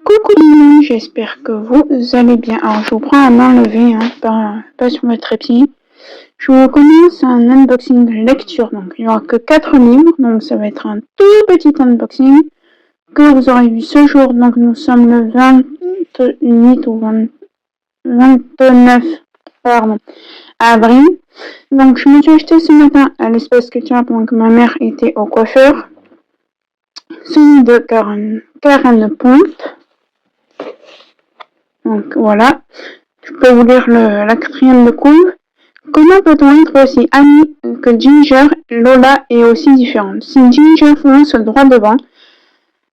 Coucou, j'espère que vous allez bien. Alors, je vous prends à main levée, pas sur votre trépied. Je vous commence un unboxing lecture. Donc, il n'y aura que 4 livres. Donc, ça va être un tout petit unboxing que vous aurez vu ce jour. Donc, nous sommes le 28 ou 29 avril. Donc, je me suis acheté ce matin à l'espace culturel pendant que ma mère était au coiffeur. Celui de Karen Ponte. Donc voilà, je peux vous lire la quatrième de couve. Comment peut-on être aussi amis que Ginger, Lola est aussi différente? Si Ginger fonce droit devant,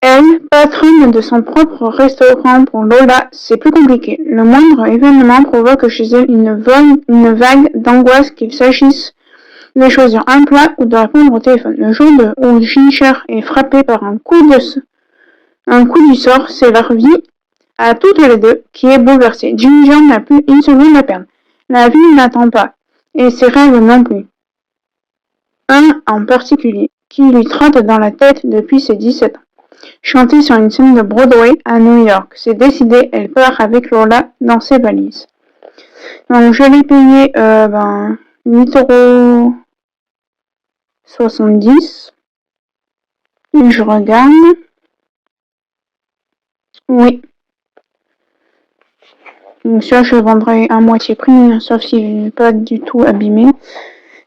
elle, patronne de son propre restaurant pour Lola, c'est plus compliqué. Le moindre événement provoque chez elle une vague d'angoisse qu'il s'agisse de choisir un plat ou de répondre au téléphone. Le jour où Ginger est frappée par un coup du sort, c'est leur vie à toutes les deux, qui est bouleversée. Ginger n'a plus une seconde à perdre. La vie n'attend pas, et ses rêves non plus. Un en particulier, qui lui trotte dans la tête depuis ses 17 ans. Chanter sur une scène de Broadway à New York. C'est décidé, elle part avec Lola dans ses valises. Donc je l'ai payé 8,70 €. Et je regarde. Oui. Donc ça, je vendrai à moitié prix, sauf s'il n'est pas du tout abîmé.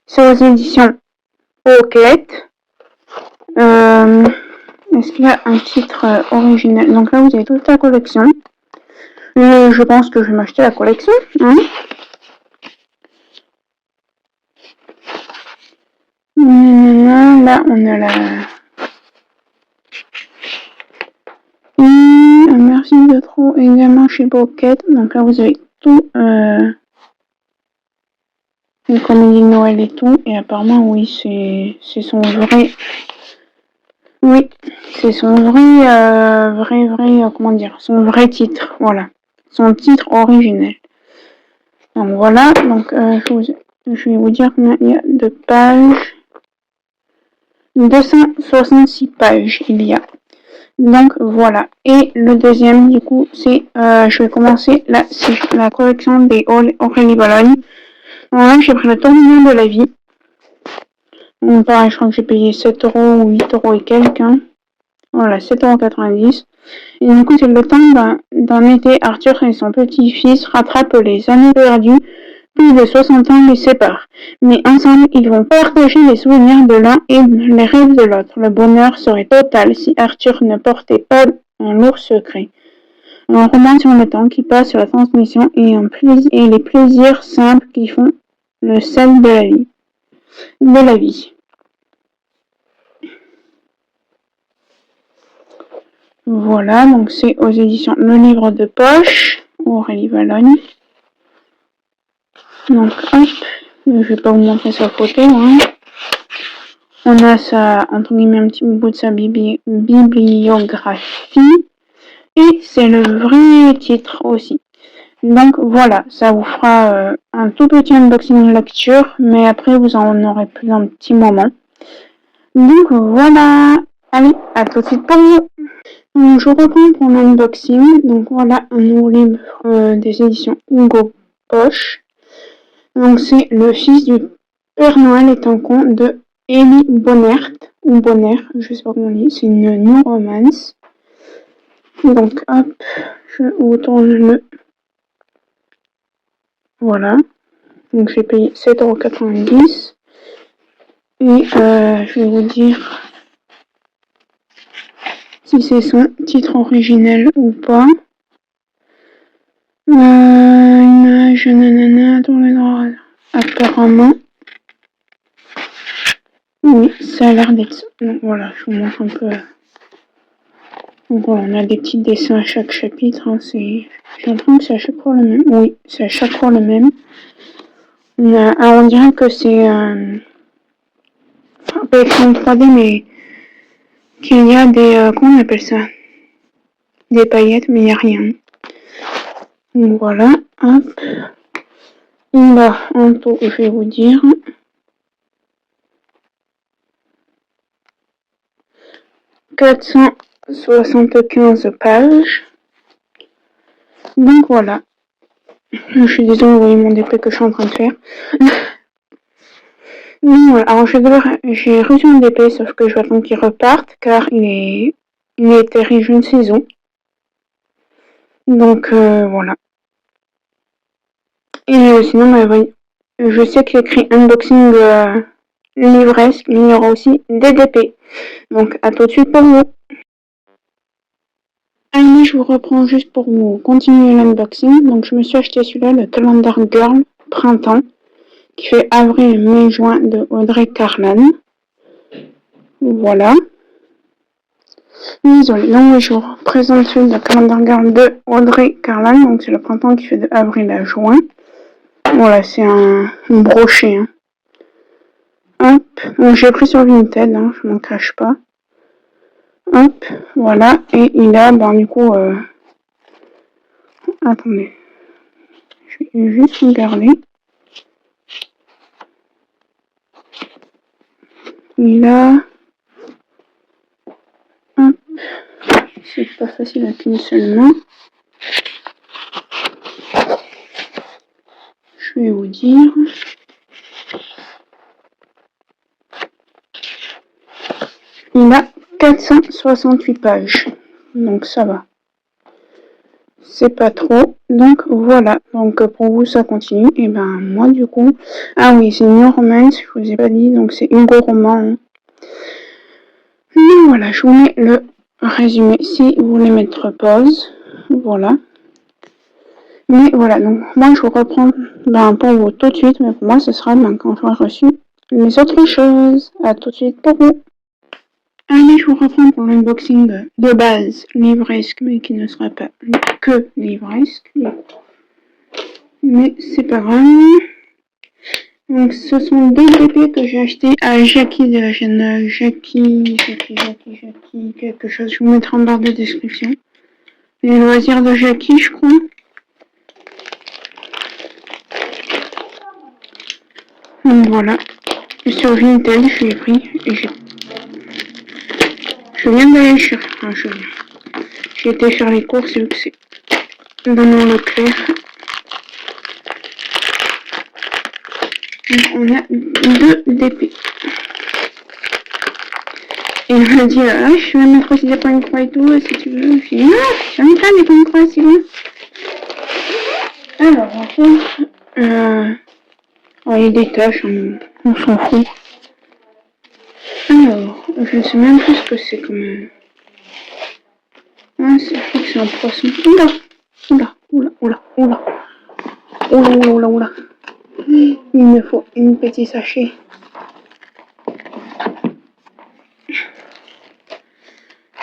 C'est aux éditions Pocket. Est-ce qu'il y a un titre original? Donc là, vous avez toute la collection. Je pense que je vais m'acheter la collection. Là, on a la... merci de trop également chez Pocket. Donc là, vous avez tout... les comédies de Noël et tout. Et apparemment, oui, c'est son vrai... Oui, c'est son vrai, comment dire, son vrai titre, voilà. Son titre originel. Donc voilà, donc je vais vous dire combien il y a de pages. 266 pages il y a. Donc voilà. Et le deuxième, du coup, c'est, je vais commencer la collection des Aurélie Bologne. Voilà, j'ai pris le tourbillon de la vie. Donc pareil, je crois que j'ai payé 7 € ou 8 € et quelques. Voilà, 7,90 €. Et du coup, c'est le temps d'un été, Arthur et son petit-fils rattrapent les années perdues. Plus de 60 ans les séparent. Mais ensemble, ils vont partager les souvenirs de l'un et les rêves de l'autre. Le bonheur serait total si Arthur ne portait pas un lourd secret. Un roman sur le temps qui passe sur la transmission et les plaisirs simples qui font le sel de la vie. Voilà, donc c'est aux éditions Le Livre de Poche, Aurélie Bologne. Donc hop, je vais pas vous montrer sa photo. On a entre guillemets, un petit bout de sa bibliographie. Et c'est le vrai titre aussi. Donc voilà, ça vous fera un tout petit unboxing lecture, mais après vous en aurez plus un petit moment. Donc voilà, allez, à tout de suite pour vous. Donc, je reprends pour l'unboxing. Donc voilà un nouveau livre des éditions Hugo Poche. Donc c'est Le fils du Père Noël est un conte de Élie Bonnert, ou Bonner, je sais pas comment on dit, c'est une new romance. Donc hop, je vous tourne le... Voilà. Donc j'ai payé 7,90 €. Et je vais vous dire si c'est son titre originel ou pas. Image, nanana, dans les droits. Apparemment. Oui, ça a l'air d'être ça. Donc voilà, je vous montre un peu. Donc voilà, on a des petits dessins à chaque chapitre. J'ai l'impression que c'est à chaque fois le même. Oui, c'est à chaque fois le même. On dirait que c'est pas écran 3D, mais qu'il y a des... comment on appelle ça? Des paillettes, mais il n'y a rien. Donc voilà, hop. Là, en tout, je vais vous dire. 475 pages. Donc voilà. Je suis désolée, vous voyez mon DP que je suis en train de faire. Donc voilà, alors j'ai reçu un DP, sauf que je vais attendre qu'il reparte, car il est terrible une saison. Donc voilà. Et sinon, bah, je sais qu'il y a écrit unboxing livresque, mais il y aura aussi des DP. Donc à tout de suite pour vous. Allez, je vous reprends juste pour vous continuer l'unboxing. Donc je me suis acheté celui-là, le Calendar Girl Printemps, qui fait avril, mai, juin de Audrey Carlan. Voilà. Désolée, donc je vous présente celui de Calendar Girl de Audrey Carlan. Donc c'est le printemps qui fait de avril à juin. Voilà, c'est un brochet. Hein. Hop, donc j'ai pris sur Vinted, hein, je m'en cache pas. Hop, voilà, et il a, ben du coup, attendez, je vais juste regarder. Il a, hop, c'est pas facile avec une seule main. Je vais vous dire. Il a 468 pages, donc ça va. C'est pas trop, donc voilà. Donc pour vous ça continue, et ben moi du coup, ah oui c'est New Romance, je vous ai pas dit, donc c'est Hugo Roman. Hein. Donc voilà, je vous mets le résumé si vous voulez mettre pause, voilà. Mais voilà, donc moi je vous reprends pour vous tout de suite, mais pour moi ce sera quand j'aurai reçu les autres choses. À tout de suite pour vous. Allez, je vous reprends pour l'unboxing de base livresque, mais qui ne sera pas que livresque. Mais c'est pas grave. Donc ce sont deux DP que j'ai acheté à Jackie de la chaîne Jackie, quelque chose. Je vous mettrai en barre de description. Les loisirs de Jackie, je crois. Donc voilà. Sur Vinted, je l'ai pris. Et je viens d'aller sur... Enfin, j'ai été faire les courses, vu que c'est dans mon Leclerc. Donc on a deux DP. Et il m'a dit, ah, je vais mettre aussi des points de croix et tout, si tu veux. Je dis, non, j'aime pas les points de croix, c'est bon. Alors, en fait, il y a des tâches, on s'en fout. Alors, je ne sais même plus ce que c'est comme... Ah, je crois que c'est un poisson. Oula. Il me faut une petite sachet.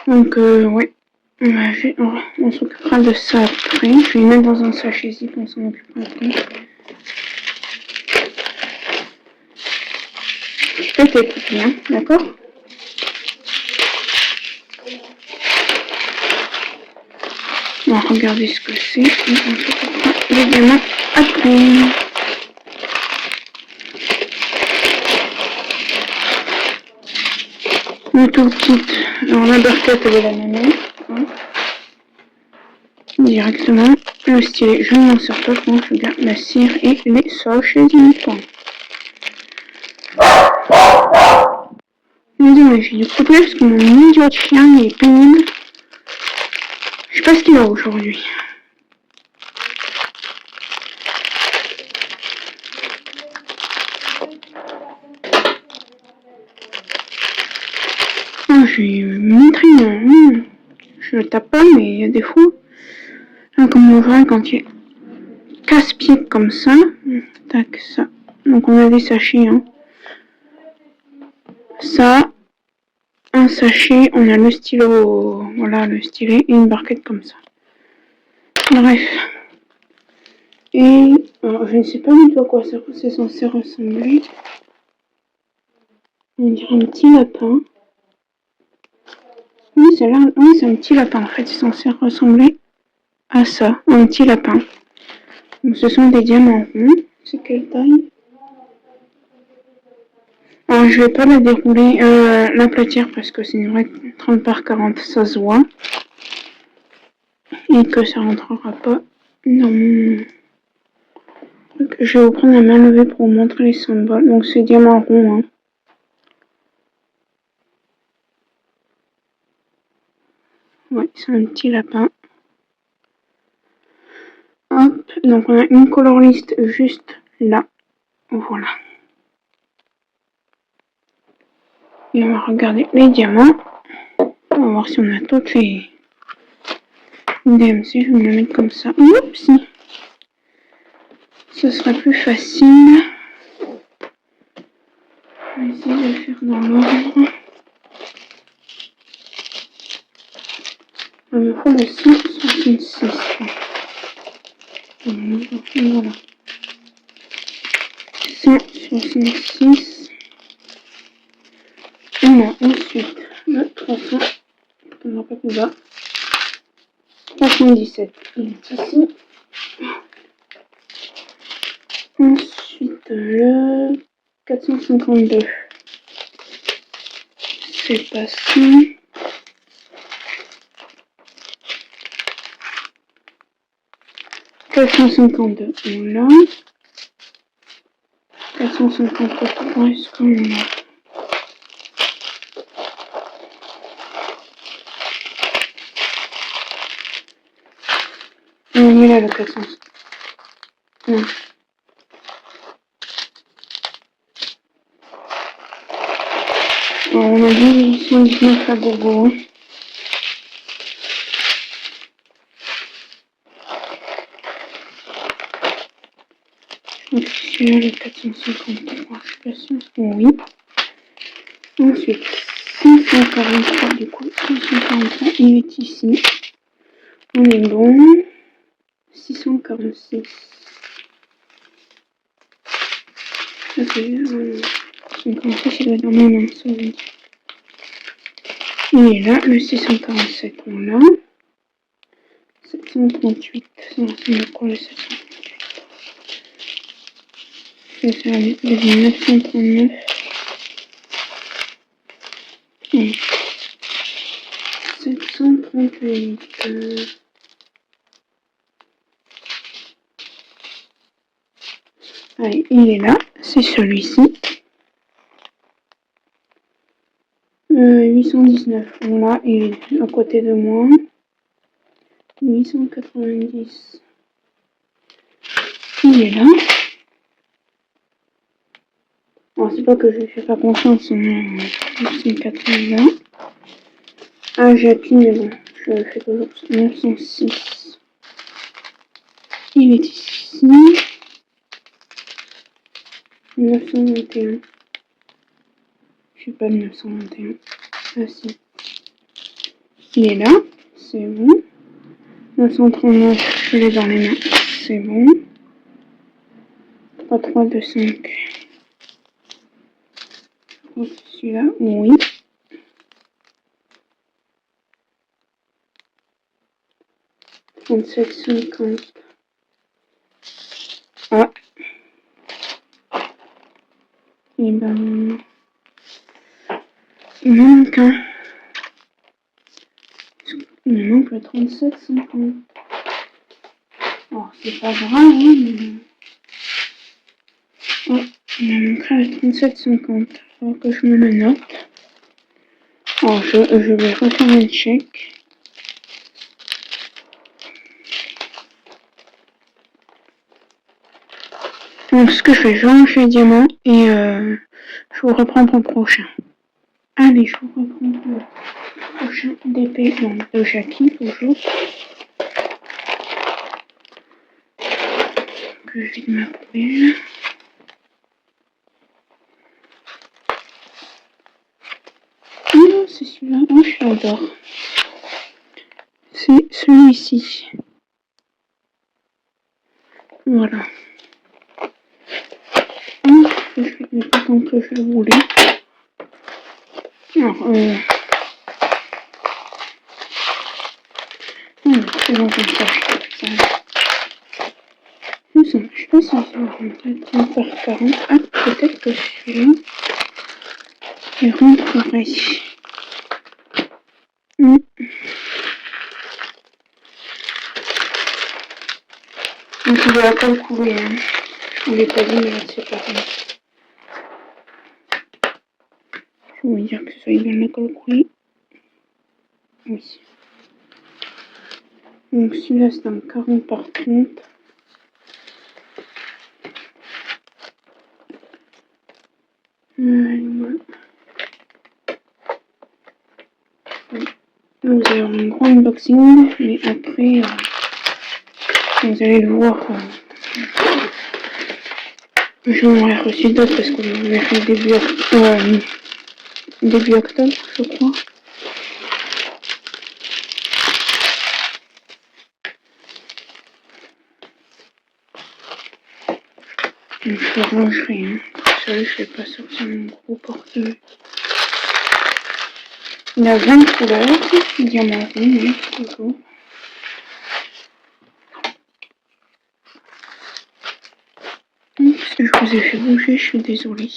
Donc, ouais. On s'occupera de ça après. Je vais le mettre dans un sachet ici, on s'en occupera après. Je peux t'écouter, hein, d'accord? On va regarder ce que c'est et on s'occupera évidemment après. Une toute petite, alors la barquette de la maman, hein. Directement, le stylet, je ne m'en sers pas, je garde la cire et les sachets uniquement. Désolé, j'ai dû couper parce que mon idiot de chien il est pénible. Je sais pas ce qu'il a aujourd'hui. Ah, je vais montrer. Je le tape pas, mais il y a des fois. Là, comme on voit, quand il est casse-pied comme ça. Tac, ça. Donc on a des sachets. Hein. Ça. Un sachet, on a le stylo, voilà le stylet et une barquette comme ça. Bref. Et alors, je ne sais pas du tout à quoi c'est censé ressembler. On dirait un petit lapin. Oui, c'est un petit lapin en fait, c'est censé ressembler à ça, un petit lapin. Donc ce sont des diamants ronds. C'est quelle taille? Alors je vais pas la dérouler, l'aplatir parce que c'est une vraie 30 par 40, ça se voit. Et que ça rentrera pas dans mon truc. Je vais vous prendre la main levée pour vous montrer les symboles. Donc c'est diamant rond. Hein. Ouais, c'est un petit lapin. Hop, donc on a une color list juste là. Voilà. Et on va regarder les diamants. On va voir si on a toutes les DMC. Je vais me le mettre comme ça. Oups. Ce sera plus facile. On va essayer de le faire dans l'ordre. Il me faut le 166. Voilà. 166. On a ensuite le 300. On va pas plus bas. 317. Il est ici. Ensuite le 452. C'est passé. 452, on l'a. 453, est-ce qu'on l'a? On est là le 400. Non. Alors, on a dit 119 à gogo. Donc celui-là le 453, je suis pas sûre. Oui. Ensuite, 543, du coup, 543, il est ici. On est bon. 646. Ça c'est 56, il doit être dans mon nom, ça veut dire. Il est là, le 647, on l'a. 738, ça ressemble à quoi le 738? C'est ça, le 939. Et 738. Allez, il est là, c'est celui-ci. 819, voilà, il est à côté de moi. 890. Il est là. Bon, c'est pas que je lui fais pas confiance, mais 880. Ah, j'ai appuyé, mais bon, je fais toujours 906. Il est ici. 921. Je sais pas le 921. Ah si. Il est là. C'est bon. 939, je l'ai dans les mains. C'est bon. 3325. Celui-là, oui. 3750. Ah. Et ben. Il manque un. Il me manque le 3750. Oh, c'est pas grave, hein, mais. Oh, il me manquera le 3750. Faut que je me le note. Oh, je vais refaire un check. Donc, ce que je fais, je range les diamants et je vous reprends pour le prochain. Allez, je vous reprends pour le prochain DP de Jackie, toujours. Que je vide ma poubelle. Non, c'est celui-là. Oh, je l'adore. C'est celui-ci. Voilà. Je fais le temps que je voulais. Alors, c'est bon comme ça. Je sais pas si c'est en par 40. Ah, peut-être que celui-là, il rentrerait. Donc je vais pas le couler, hein. Je ne l'ai pas dit, mais là c'est pareil. Je vais vous dire que ça soit bien la colle coulée. Oui. Donc celui-là c'est un 40 par 30. Voilà. Vous allez avoir un grand unboxing, mais après, vous allez le voir. Je vais en reçu d'autres parce que je l'ai fait début octobre, je crois. Donc je rangerai, hein. Ça, je vais pas sortir mon gros portefeuille. Il a 20 couleurs, diamant rond, hein, toujours. Je vous ai fait bouger, je suis désolée.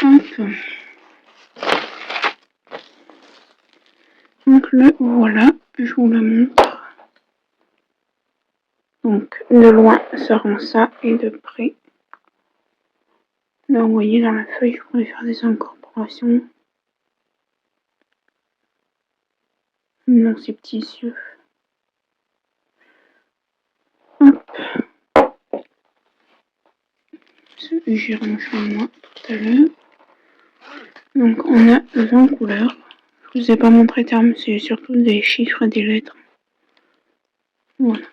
Hop. Donc le voilà, je vous le montre. Donc de loin ça rend ça et de près. Là vous voyez dans la feuille je pourrais faire des incorporations. Dans ces petits yeux. Hop. J'ai rangé moi tout à l'heure. Donc on a 20 couleurs. Je vous ai pas montré terme, c'est surtout des chiffres et des lettres. Voilà.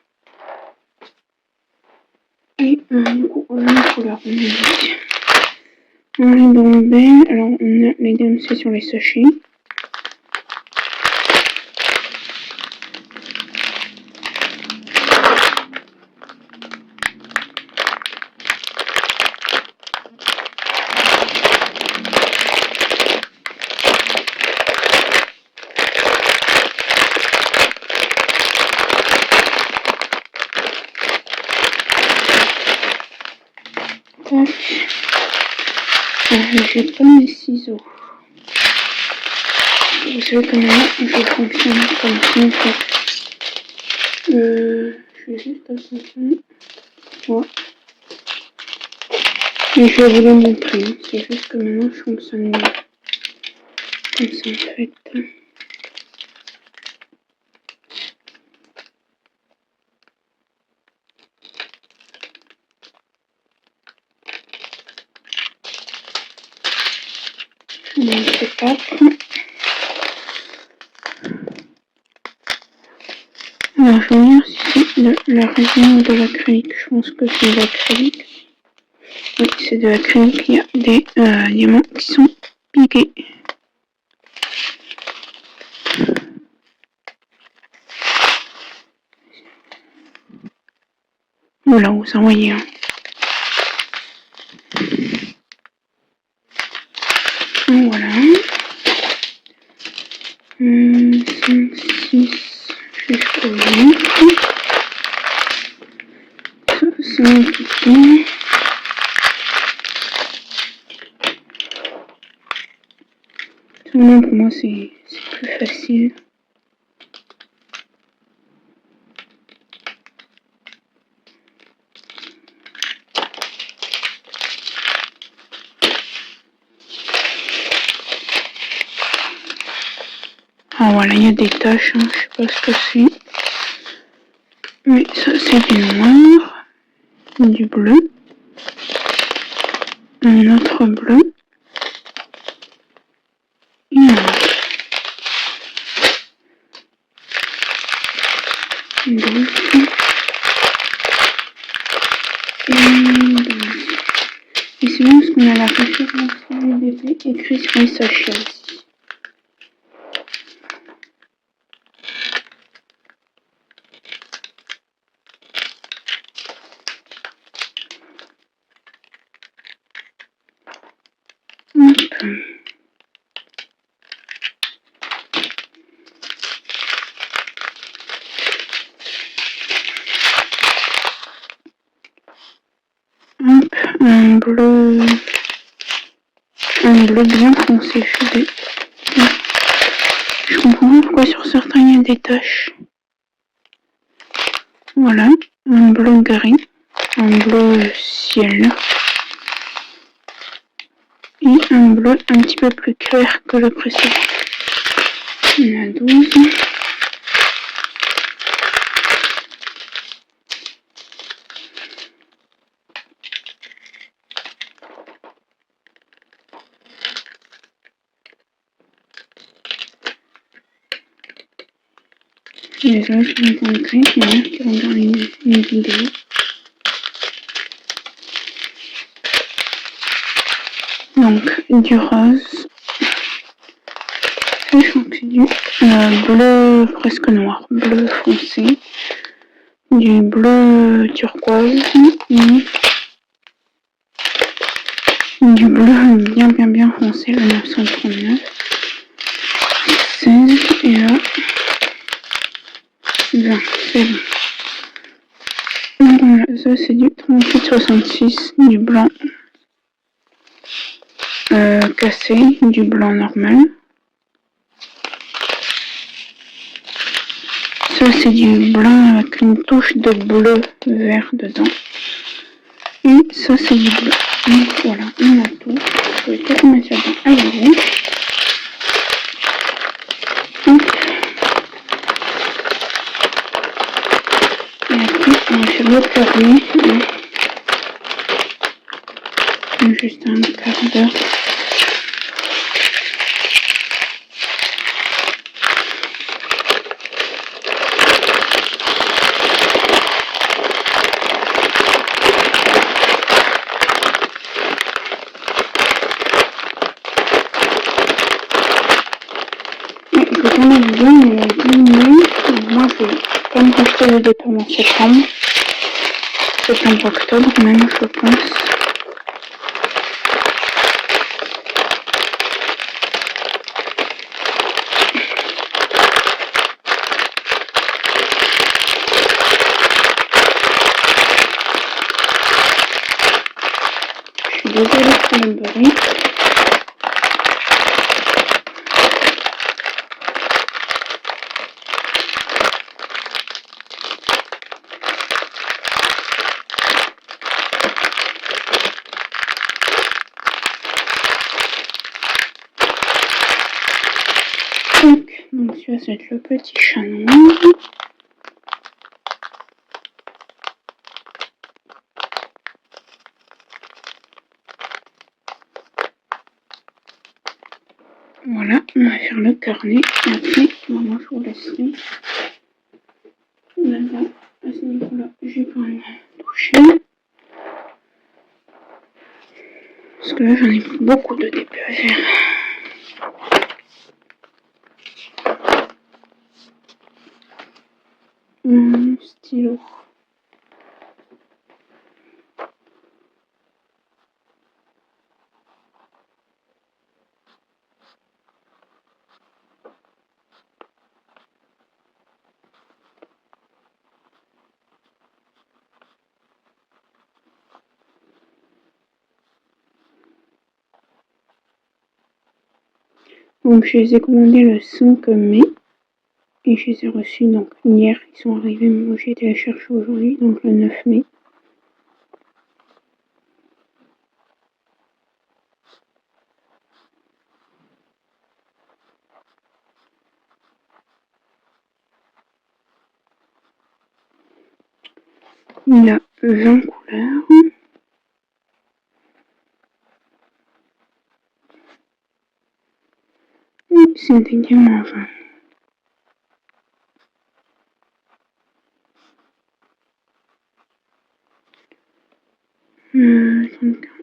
Et du coup on a les couleurs. On est dans le B, alors on a les DMC sur les sachets. J'ai pas mes ciseaux. Vous savez comment je fonctionne comme ça en fait. Je vais juste attention. Voilà. Et je vais vous le montrer. C'est juste que maintenant je fonctionne comme ça en fait. C'est 4. Alors je vais voir si c'est de la résine ou de l'acrylique. Je pense que c'est de l'acrylique. Oui, c'est de l'acrylique. Il y a des diamants qui sont piqués. Voilà, vous en voyez un. Voilà. 5, 6 jusqu'au 8. Ça, c'est un petit. Seulement pour moi, c'est plus facile. Ah voilà, il y a des taches, hein, je sais pas ce que c'est. Mais ça c'est du noir, du bleu, un autre bleu, et un autre. Et c'est bon parce qu'on a la référence UDP écrit sur les sachets aussi. un bleu bien foncé. Je comprends pas pourquoi sur certains il y a des taches. Voilà, un bleu gris, un bleu ciel et un bleu un petit peu plus clair que le précédent. Il y en a 12. Désolée, je vais montrer, il y en a qui regardent une vidéo. Donc, du rose, sachant que c'est du bleu presque noir, bleu foncé, du bleu turquoise et du bleu bien foncé, le 939, 16 et là, 20, c'est bon. Voilà, ça c'est du 38-66, du blanc cassé, du blanc normal. Ça c'est du blanc avec une touche de bleu vert dedans. Et ça c'est du bleu. Donc voilà, on a tout. Je vais peut-être mettre ça dans un laver. Et après on va faire le carnet. Juste un quart d'heure. On a bien, mais diminué. Moi, je vais comme racheter le dépôt en septembre-octobre même, je pense. Je suis désolée pour le bruit. Donc ça va être le petit chat noir. Voilà, on va faire le carnet et après, moi je vous laisserai. D'accord, à ce niveau-là, j'ai quand même touché. Parce que là, j'en ai beaucoup de début à faire. Stylo. Donc je les ai commandés le 5 mai et je les ai reçus donc hier. Ils sont arrivés, moi j'ai été les chercher aujourd'hui, donc le 9 mai. Il a 20 couleurs. C'est des diamants.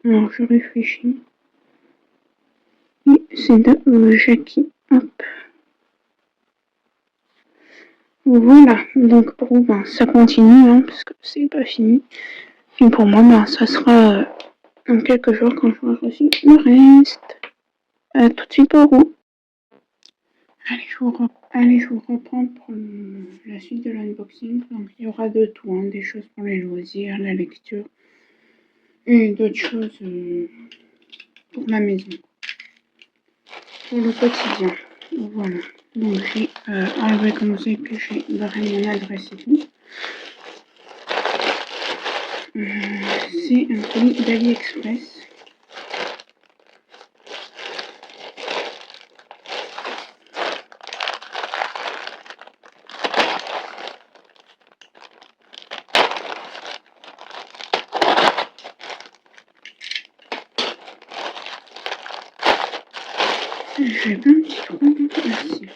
Alors je réfléchis. Et c'est de Jackie. Hop. Voilà, donc pour vous, ben, ça continue, hein, parce que c'est pas fini. Et pour moi, ben, ça sera dans quelques jours quand j'aurai reçu le reste. Tout de suite pour vous. Allez, je vous reprends pour la suite de l'unboxing. Donc il y aura de tout, hein, des choses pour les loisirs, la lecture, Et d'autres choses pour la maison, pour le quotidien. Voilà. Donc j'ai enlevé comme ça et puis j'ai barré mon adresse et tout. C'est un colis d'AliExpress. J'ai plein de petits trucs. Merci.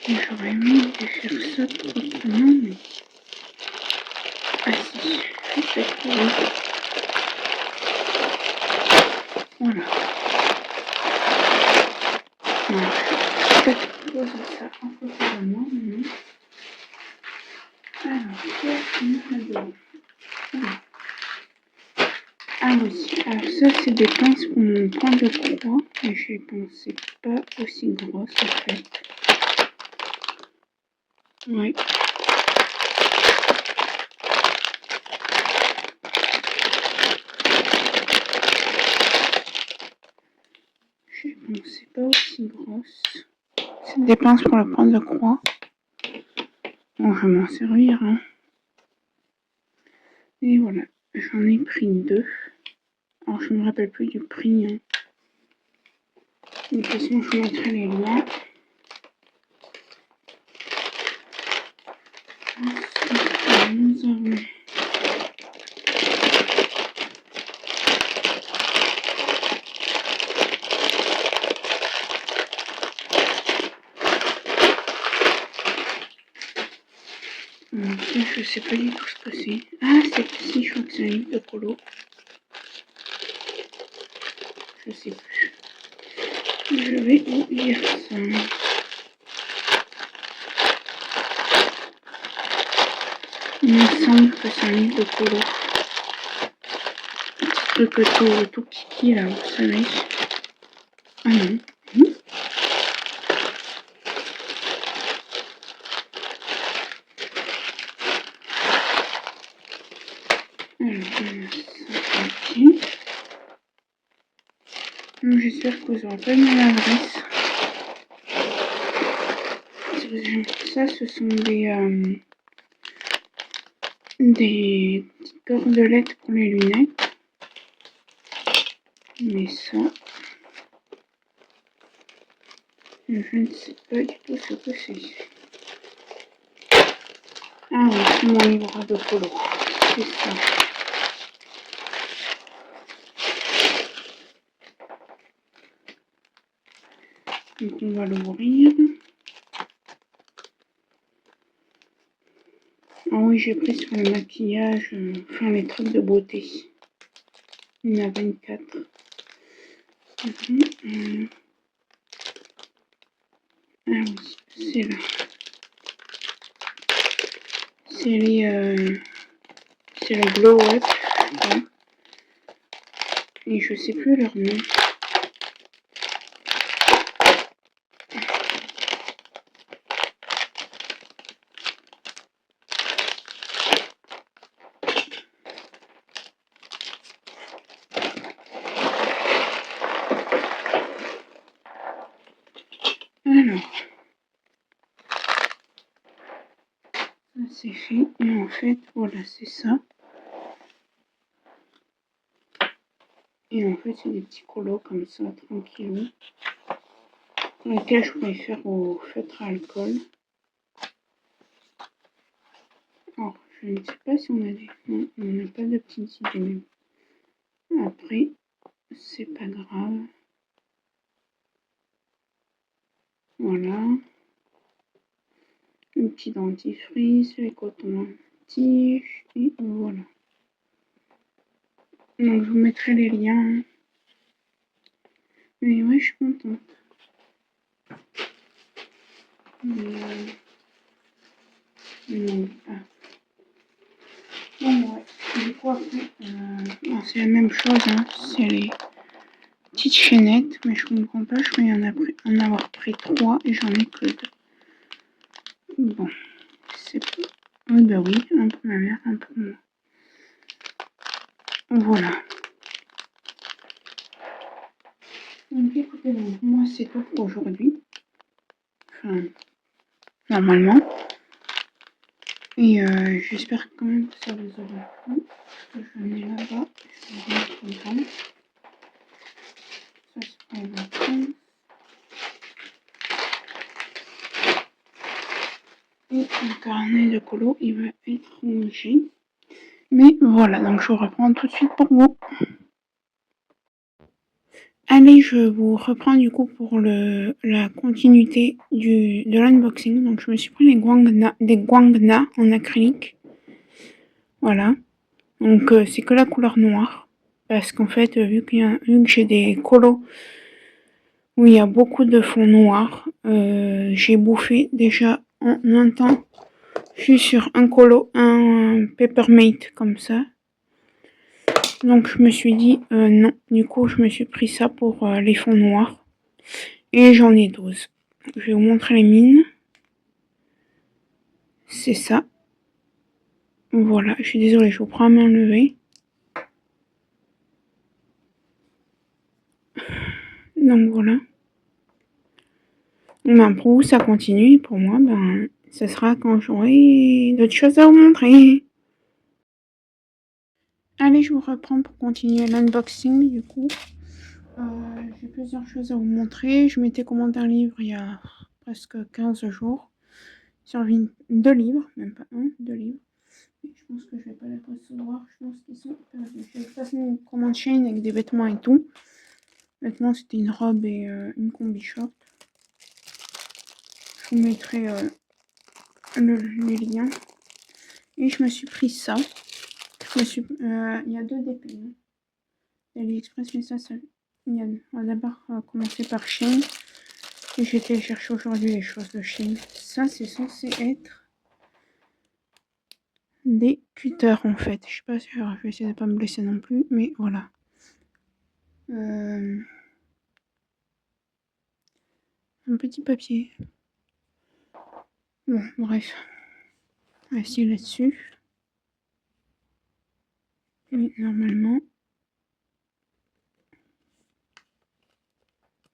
J'aurais aimé faire ça autrement, mais... Ah si, peut-être que oui. Voilà. Non, je vais peut-être poser ça un peu plus à moi maintenant. Alors, qu'est-ce qu'on a là-dedans? Ah oui, alors ça c'est des pinces pour mon point de croix, mais je pensais pas aussi grosses en fait. Ouais. Je pensais pas aussi grosses. C'est des pinces pour le point de croix. Bon, je vais m'en servir, hein. Et voilà, j'en ai pris 2. Alors je me rappelle plus du prix, hein. De toute façon, je vous mettrai les liens. Ensuite, nous avons ça, je sais pas du tout ce que c'est. Ah, c'est ici, je crois que c'est un livre de colo. Je sais plus. Je vais vous lire ça. Il me semble que c'est un livre de colo. Un petit truc tout kiki là, vous savez. Ah non. Alors, ça, ok. J'espère que vous n'aurez pas mis l'adresse. Ça, ce sont des petites cordelettes pour les lunettes. Mais ça, je ne sais pas du tout ce que c'est. Ah oui, c'est mon livre de polo. C'est ça. Donc on va l'ouvrir. Ah oui, j'ai pris sur le maquillage, enfin les trucs de beauté. Il y en a 24. Ah oui, c'est là. C'est les... c'est le Glow Up. Ouais. Et je sais plus leur nom. Alors, ça c'est fait. Et en fait, voilà, c'est ça. Et en fait, c'est des petits colos comme ça, tranquillou. Lesquels je pourrais faire au feutre à alcool. Alors, je ne sais pas si on a des... Non, on n'a pas de petites idées. Après, c'est pas grave. Voilà. Le petit dentifrice, les cotons-tiges, et voilà. Donc, je vous mettrai les liens. Mais ouais, je suis contente. Non, ah. Bon, ouais. Du coup, après, c'est la même chose, hein. C'est les petites chaînettes, mais je comprends pas. Je crois en avoir pris 3 et j'en ai que 2. Bon, c'est... Oui, bah oui, un pour ma mère, un pour moi. Voilà. Donc écoutez, moi c'est tout pour aujourd'hui. Enfin, normalement. Et j'espère quand même que ça vous aura plu. Je vais amener là-bas. Je vais remettre le programme. Ça c'est pour les vacances. Et le carnet de colo, il va être rangé. Mais voilà, donc je reprends tout de suite pour vous. Allez, je vous reprends du coup pour la continuité de l'unboxing. Donc je me suis pris des Guangna en acrylique. Voilà. Donc c'est que la couleur noire. Parce qu'en fait, vu que j'ai des colos où il y a beaucoup de fond noir, j'ai bouffé déjà en un temps. Je suis sur un colo, un Peppermint comme ça. Donc je me suis dit non. Du coup, je me suis pris ça pour les fonds noirs. Et j'en ai 12. Je vais vous montrer les mines. C'est ça. Voilà, je suis désolée, je vous prends à main levée. Donc voilà. Ben, pour vous, ça continue. Pour moi, ben, ce sera quand j'aurai d'autres choses à vous montrer. Allez, je vous reprends pour continuer l'unboxing du coup. J'ai plusieurs choses à vous montrer. Je m'étais commandé un livre il y a presque 15 jours. Sur 2 livres, même pas un, 2 livres. Et je pense que je vais pas les recevoir. Je pense qu'ils sont perdus. Je vais faire une commande chaîne avec des vêtements et tout. Vêtements, c'était une robe et une combi short. Je vous mettrai les liens. Et je me suis pris ça. Il y a 2 DP. Hein. AliExpress, mais ça on va d'abord commencer par Shein. Et j'ai téléchargé aujourd'hui les choses de Shein. Ça, c'est censé être des cutters en fait. Je sais pas si je vais essayer de pas me blesser non plus, mais voilà. Un petit papier. Bon, bref. On va essayer là-dessus. Et normalement.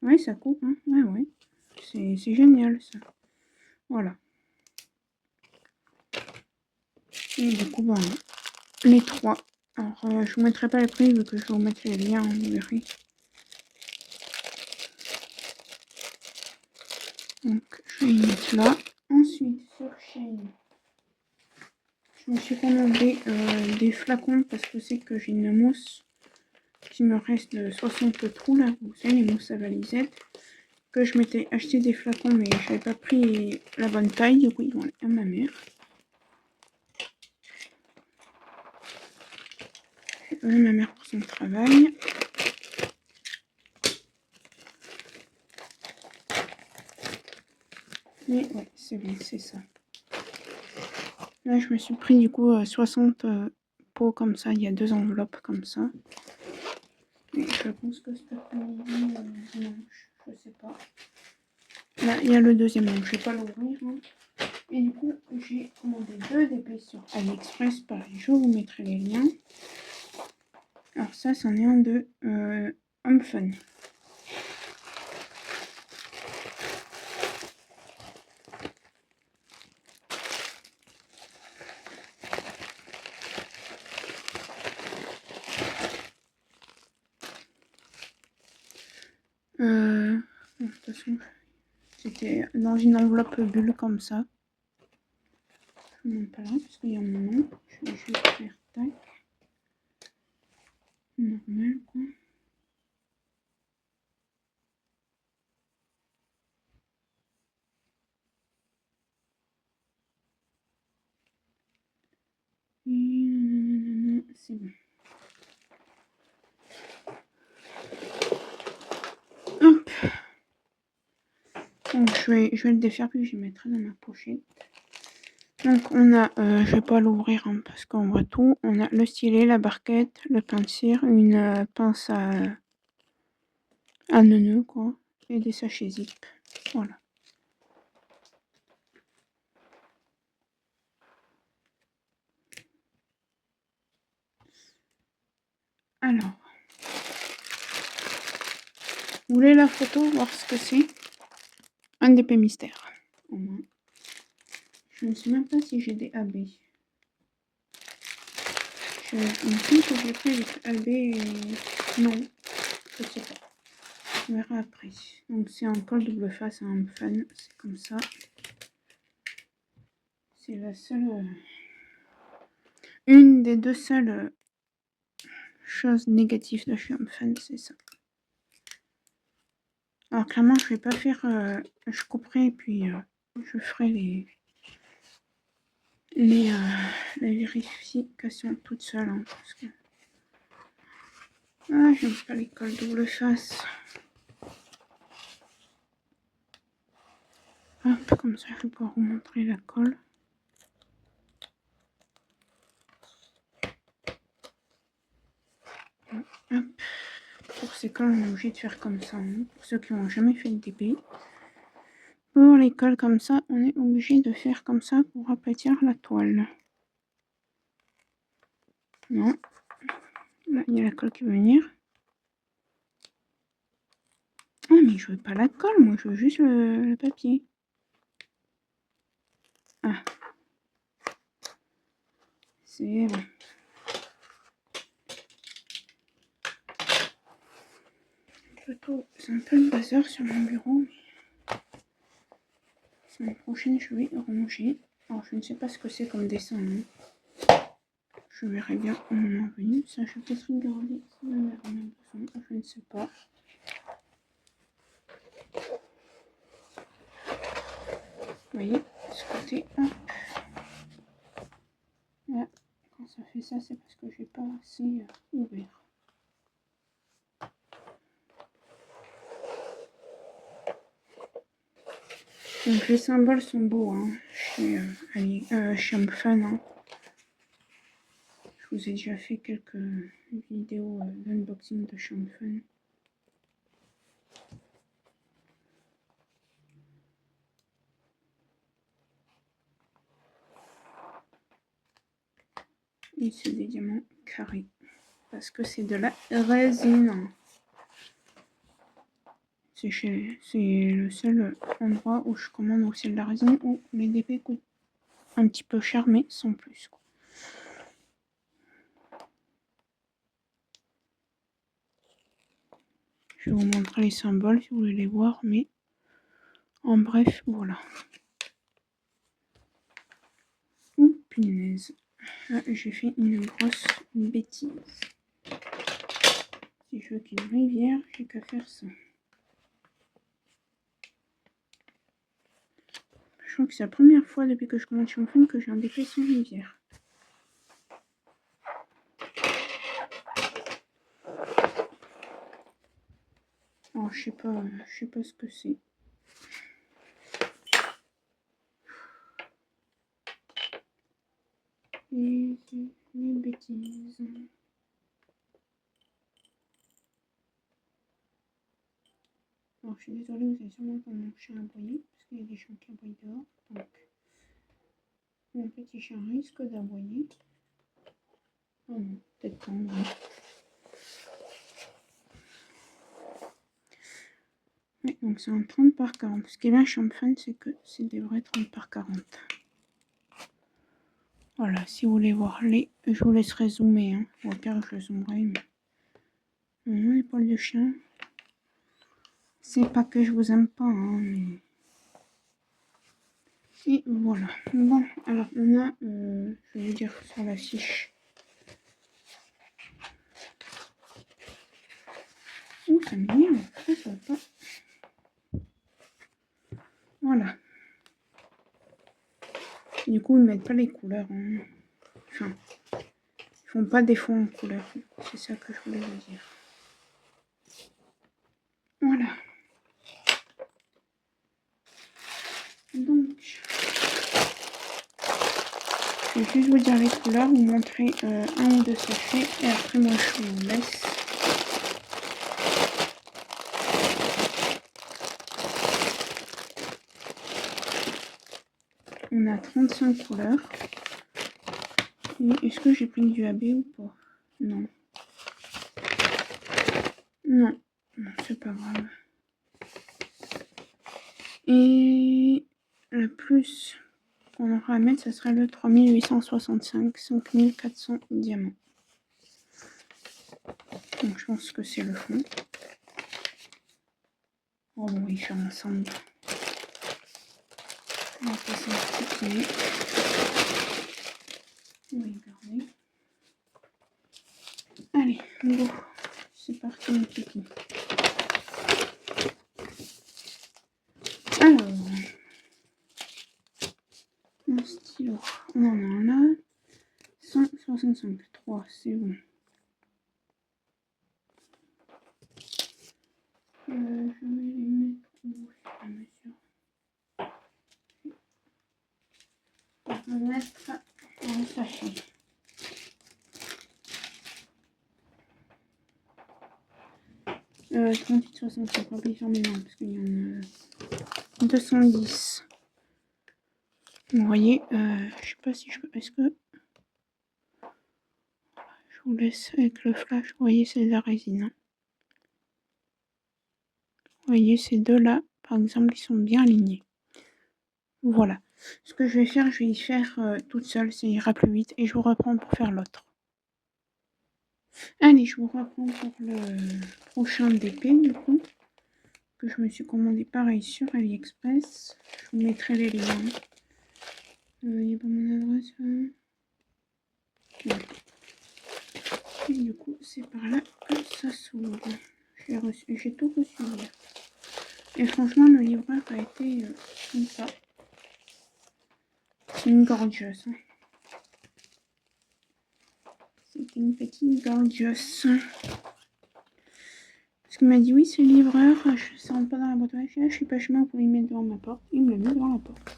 Ouais, ça coupe, hein. Ouais, ouais. C'est génial, ça. Voilà. Et du coup, ben, les 3. Alors, je vous mettrai pas les prix, vu que je vais vous mettre les liens, vous verrez. Donc, je vais y mettre là. Ensuite, sur Shein, je me suis commandé des flacons parce que c'est que j'ai une mousse qui me reste de 60 trous là. Vous savez, les mousses à valisette. Que je m'étais acheté des flacons, mais je n'avais pas pris la bonne taille. Du coup, ils vont aller à ma mère. Ma mère pour son travail. Mais ouais, c'est bon, c'est ça. Là, je me suis pris du coup 60 pots comme ça. Il y a 2 enveloppes comme ça. Et je pense que cet après-midi, dimanche, je sais pas. Là, il y a le deuxième, donc je vais pas l'ouvrir. Hein. Et du coup, j'ai commandé 2 DP sur AliExpress. Pareil, je vous mettrai les liens. Alors ça, c'en est un de Homme Fun. De toute façon, c'était dans une enveloppe bulle comme ça. Je ne montre pas là parce qu'il y a mon nom. Je vais juste faire tac. Normal quoi. Et c'est bon. Hop. Donc je vais le défaire puis je le mettrai dans ma pochette. Donc on a, je vais pas l'ouvrir hein, parce qu'on voit tout. On a le stylet, la barquette, le pain de cire, une pince à neuneu quoi, et des sachets zip. Voilà. Alors, vous voulez la photo, voir ce que c'est? Un d'épée mystère. Au moins. Je ne sais même pas si j'ai des AB. Je me dis que j'ai pris des AB et... Non, je sais pas. On verra après. Donc c'est un col double face à un fan. C'est comme ça. C'est la seule... une des deux seules choses négatives de chez Fan, c'est ça. Alors clairement, je vais pas faire... je couperai et puis je ferai la vérification toute seule. Hein, parce que... Ah, j'aime pas les cols double face. Hop, comme ça, je vais pouvoir vous montrer la colle. Hop. Pour ces cols, on est obligé de faire comme ça. Hein. Pour ceux qui n'ont jamais fait de DP. Pour les cols comme ça, on est obligé de faire comme ça pour aplatir la toile. Non. Là, il y a la colle qui va venir. Ah, mais je veux pas la colle, moi, je veux juste le papier. Ah. C'est bon. C'est un peu le bazar sur mon bureau. La semaine prochaine, je vais ranger. Alors, je ne sais pas ce que c'est comme dessin. Hein. Je verrai bien au moment venu. Ça, je vais peut-être regarder si ma mère en a besoin. Je ne sais pas. Vous voyez, ce côté, hop. Là, quand ça fait ça, c'est parce que j'ai pas assez ouvert. Donc les symboles sont beaux hein, chez Fan. Hein. Je vous ai déjà fait quelques vidéos d'unboxing de Fan. Et c'est des diamants carrés. Parce que c'est de la résine. C'est le seul endroit où je commande aussi de la résine où les DP coûtent un petit peu cher mais sans plus. Quoi. Je vais vous montrer les symboles si vous voulez les voir, mais en bref, voilà. Ouh, punaise. Là, j'ai fait une grosse bêtise. Si je veux qu'il y ait une rivière, j'ai qu'à faire ça. Je crois que c'est la première fois depuis que je commence sur Fan que j'ai un DP sans rivière. Alors, je sais pas ce que c'est. Et les bêtises. Alors, je suis désolée, vous allez sûrement entendre mon chien aboyer, parce qu'il y a des chiens qui aboient dehors. Donc, mon petit chien risque d'aboyer. Oh non, peut-être pas. Oui. Oui, donc c'est un 30 par 40. Ce qui est bien chez Fan, c'est que c'est des vrais 30 par 40. Voilà, si vous voulez voir les... Je vous laisserai zoomer. Hein. Au pire, je zoomerai. Mais... les poils de chien. C'est pas que je vous aime pas. Hein, mais... Et voilà. Bon, alors on a... je vais vous dire sur la fiche. Ouh, ça m'énerve. Ça va pas. Voilà. Du coup, ils mettent pas les couleurs. Hein. Enfin, ils font pas défaut en couleur. C'est ça que je voulais vous dire. Voilà. Donc, je vais juste vous dire les couleurs, vous montrer un ou deux sachets et après moi je vous laisse. On a 35 couleurs. Est-ce que j'ai pris du AB ou pas? Non. Non, c'est pas grave. Et le plus qu'on aura à mettre, ce sera le 3865, 5400 diamants. Donc je pense que c'est le fond. Oh bon, il fait ensemble. On va passer un petit peu. On va y garder. Allez, go. C'est parti mon petit. Alors, un stylo. On en a un là. 165, 3, c'est bon. Je vais les mettre au fur et à mesure. On va mettre dans le sachet. Euh, 38, 65, on va faire mes mains parce qu'il y en a 210. Vous voyez, je sais pas si je peux. Est-ce que. Je vous laisse avec le flash. Vous voyez, c'est de la résine. Hein. Vous voyez, ces deux-là, par exemple, ils sont bien alignés. Voilà. Ce que je vais faire, je vais y faire toute seule, ça ira plus vite. Et je vous reprends pour faire l'autre. Allez, je vous reprends pour le prochain DP, du coup. Que je me suis commandé pareil sur AliExpress. Je vous mettrai les liens. Il n'y a pas mon adresse. Voilà. Et du coup, c'est par là que ça s'ouvre. J'ai tout reçu hier. Et franchement, le livreur a été sympa. C'est une gorgeous. Hein. C'est une petite gorgeous. Parce qu'il m'a dit oui, c'est le livreur. Ça rentre pas dans la boîte à je suis pas chez moi, vous pouvez le mettre devant ma porte. Il me l'a mis devant la porte.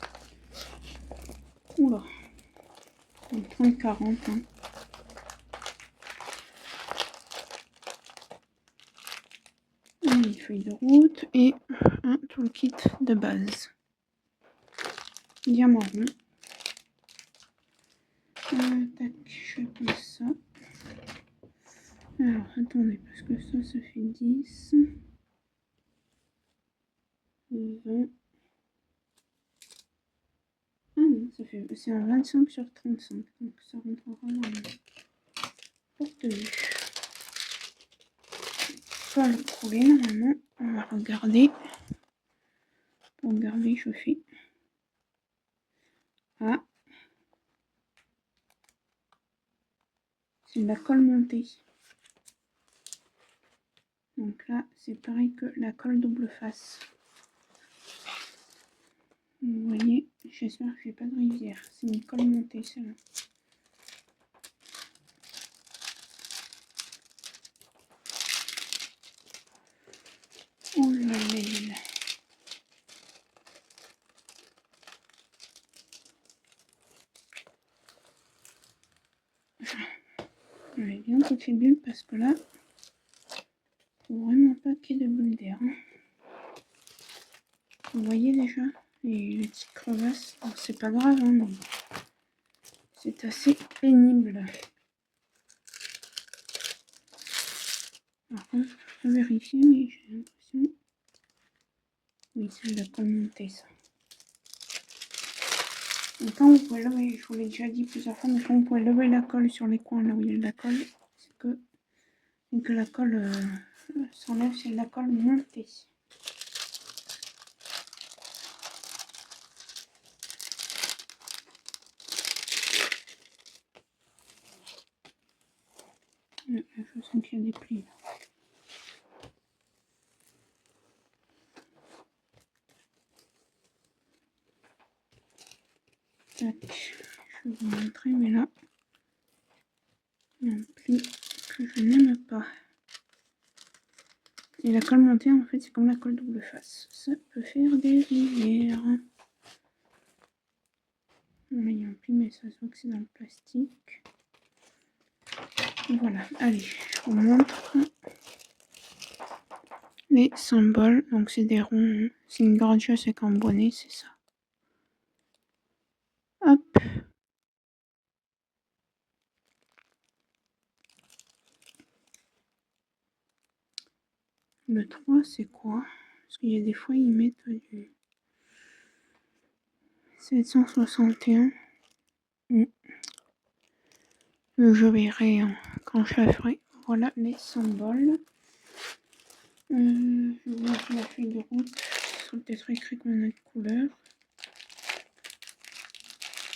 Oula. 30-40. Hein. Une feuille de route et un toolkit de base. Diamant rond. Tac, je pose ça. Alors, attendez, parce que ça fait 10. 20. Ah non, c'est un 25 sur 35. Donc ça rentrera dans la porte-vue. Pas le coller normalement. On va regarder. Pour regarder, je fais. Ah. C'est de la colle montée. Donc là, c'est pareil que la colle double face. Vous voyez, j'espère que j'ai pas de rivière. C'est une colle montée, celle-là. Oh là là. Je vais bien toutes les bulles parce que là, faut vraiment pas qu'il y ait de bulles d'air. Hein. Vous voyez déjà les petites crevasses. C'est pas grave, hein, mais c'est assez pénible. Par contre, je peux vérifier, mais j'ai l'impression. Oui, c'est de la colle montée, ça. Et quand vous pouvez lever, je vous l'ai déjà dit plusieurs fois, mais quand vous pouvez lever la colle sur les coins là où il y a de la colle, c'est que la colle s'enlève, c'est de la colle montée. Je sens qu'il y a des plis là. Tac, je vais vous montrer, mais là, il y a un pli que je n'aime pas. Et la colle montée, en fait, c'est comme la colle double face. Ça peut faire des rivières. Là, il y a un pli, mais ça se voit que c'est dans le plastique. Voilà, allez, je vous montre les symboles. Donc, c'est des ronds. C'est une gorgeous avec un bonnet, c'est ça. Hop. Le 3, c'est quoi? Parce qu'il y a des fois, ils mettent du 761. Je verrai quand je la ferai. Voilà les symboles. Je vous montre la feuille de route. Ce sera peut-être écrit qu'on a de couleur.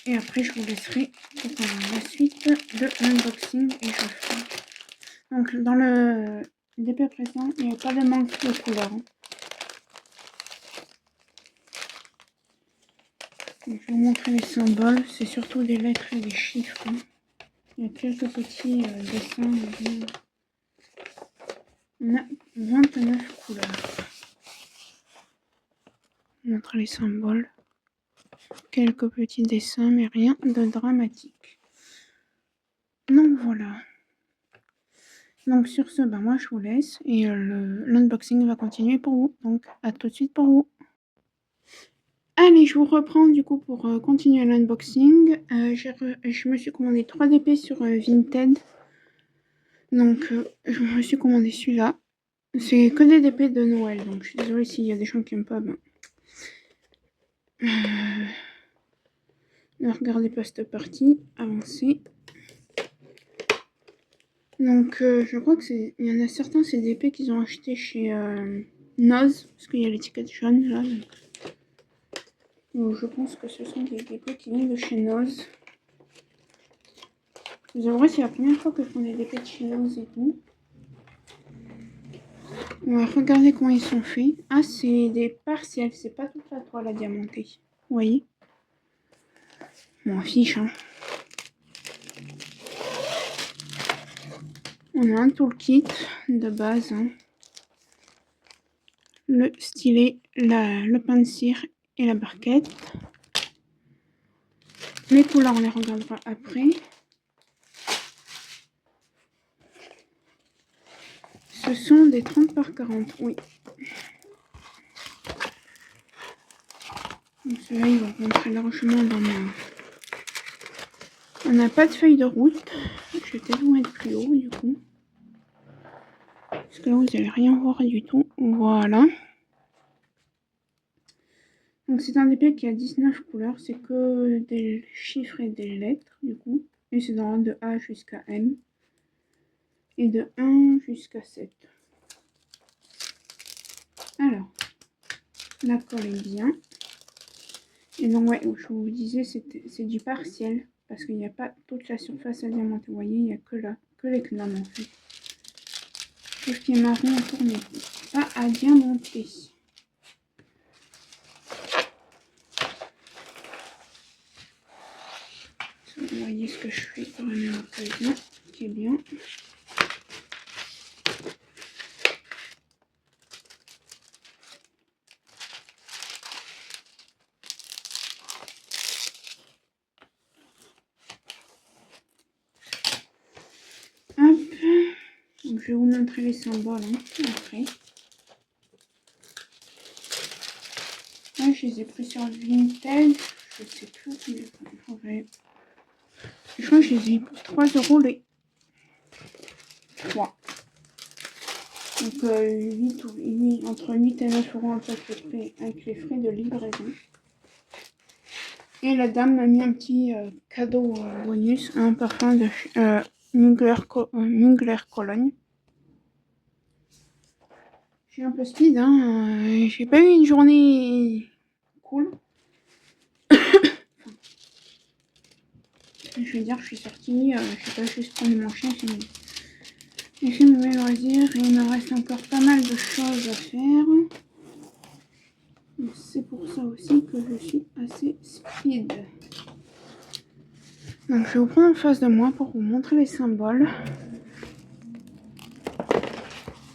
Et après, je vous laisserai pour la suite de l'unboxing et je ferai. Donc, dans le DP présent, il n'y a pas de manque de couleur. Donc, je vais vous montrer les symboles. C'est surtout des lettres et des chiffres. Il y a quelques petits dessins. On a 29 couleurs. Je vous montre les symboles. Quelques petits dessins, mais rien de dramatique. Donc voilà. Donc sur ce, moi je vous laisse et l'unboxing va continuer pour vous. Donc à tout de suite pour vous. Allez, je vous reprends du coup pour continuer l'unboxing. Je me suis commandé 3 DP sur Vinted. Donc je me suis commandé celui-là. C'est que des DP de Noël, donc je suis désolée s'il y a des gens qui n'aiment pas. Ne regardez pas cette partie, avancez. Donc je crois que il y en a certains c'est des épées qu'ils ont acheté chez Noz, parce qu'il y a l'étiquette jaune là. Donc je pense que ce sont des épées qui viennent de chez Noz. Vous avouerez, c'est la première fois que je prends des épées de chez Noz et tout. On va regarder comment ils sont faits. Ah, c'est des partiels, c'est pas toute la toile à diamanter. Vous voyez? Bon, fiche, hein. On a un toolkit de base. Hein. Le stylet, le pain de cire et la barquette. Les couleurs, on les regardera après. Ce sont des 30 par 40, oui. Donc ceux-là, ils vont rentrer largement dans ma... On n'a pas de feuille de route. Je vais peut-être vous mettre plus haut, du coup. Parce que là, vous n'allez rien voir du tout. Voilà. Donc c'est un DP qui a 19 couleurs. C'est que des chiffres et des lettres, du coup. Et c'est dans de A jusqu'à M. Et de 1 jusqu'à 7. Alors, la colle est bien. Et donc, ouais, je vous disais, c'est du partiel. Parce qu'il n'y a pas toute la surface à diamanter. Vous voyez, il n'y a que l'éclame en fait. Tout ce qui est marron autour n'est pas à diamanter. Vous voyez ce que je fais pour la même occasion, qui est bien. Hop. Donc, je vais vous montrer les symboles après. Là, je les ai pris sur Vinted. Je sais plus combien. Je crois que je les ai pour 3 € les 3. Donc 8 entre 8 et 9 € avec les frais de livraison. Et la dame m'a mis un petit cadeau bonus, un parfum de Mugler Cologne. Je suis un peu speed, hein. J'ai pas eu une journée cool. Je veux dire, je suis sortie, je sais pas, juste prendre mon chien, j'ai fait mes loisirs et il me reste encore pas mal de choses à faire. C'est pour ça aussi que je suis assez speed. Donc je vais vous prendre en face de moi pour vous montrer les symboles.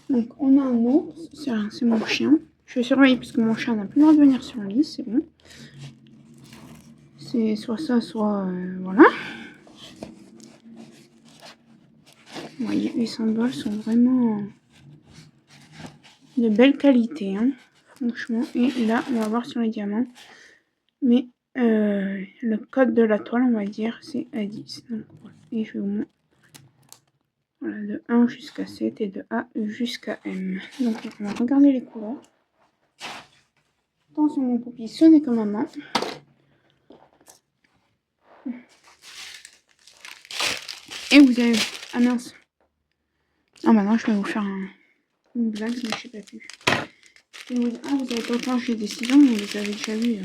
Donc on a un ours, c'est mon chien. Je vais surveiller parce que mon chien n'a plus le droit de venir sur le lit, c'est bon. C'est soit ça, soit voilà. Vous voyez, les symboles sont vraiment de belle qualité, hein, franchement. Et là, on va voir sur les diamants. Mais le code de la toile, on va dire, c'est A10. Donc, voilà. Et je vais vous montrer. Voilà, de 1 jusqu'à 7 et de A jusqu'à M. Donc on va regarder les couleurs. Attention mon poupie, ce n'est que maman. Et vous avez... Ah mince. Ah maintenant je vais vous faire une blague, mais je sais pas plus. Je vais vous dire, ah vous avez pas changé des décisions, mais vous les avez déjà vus.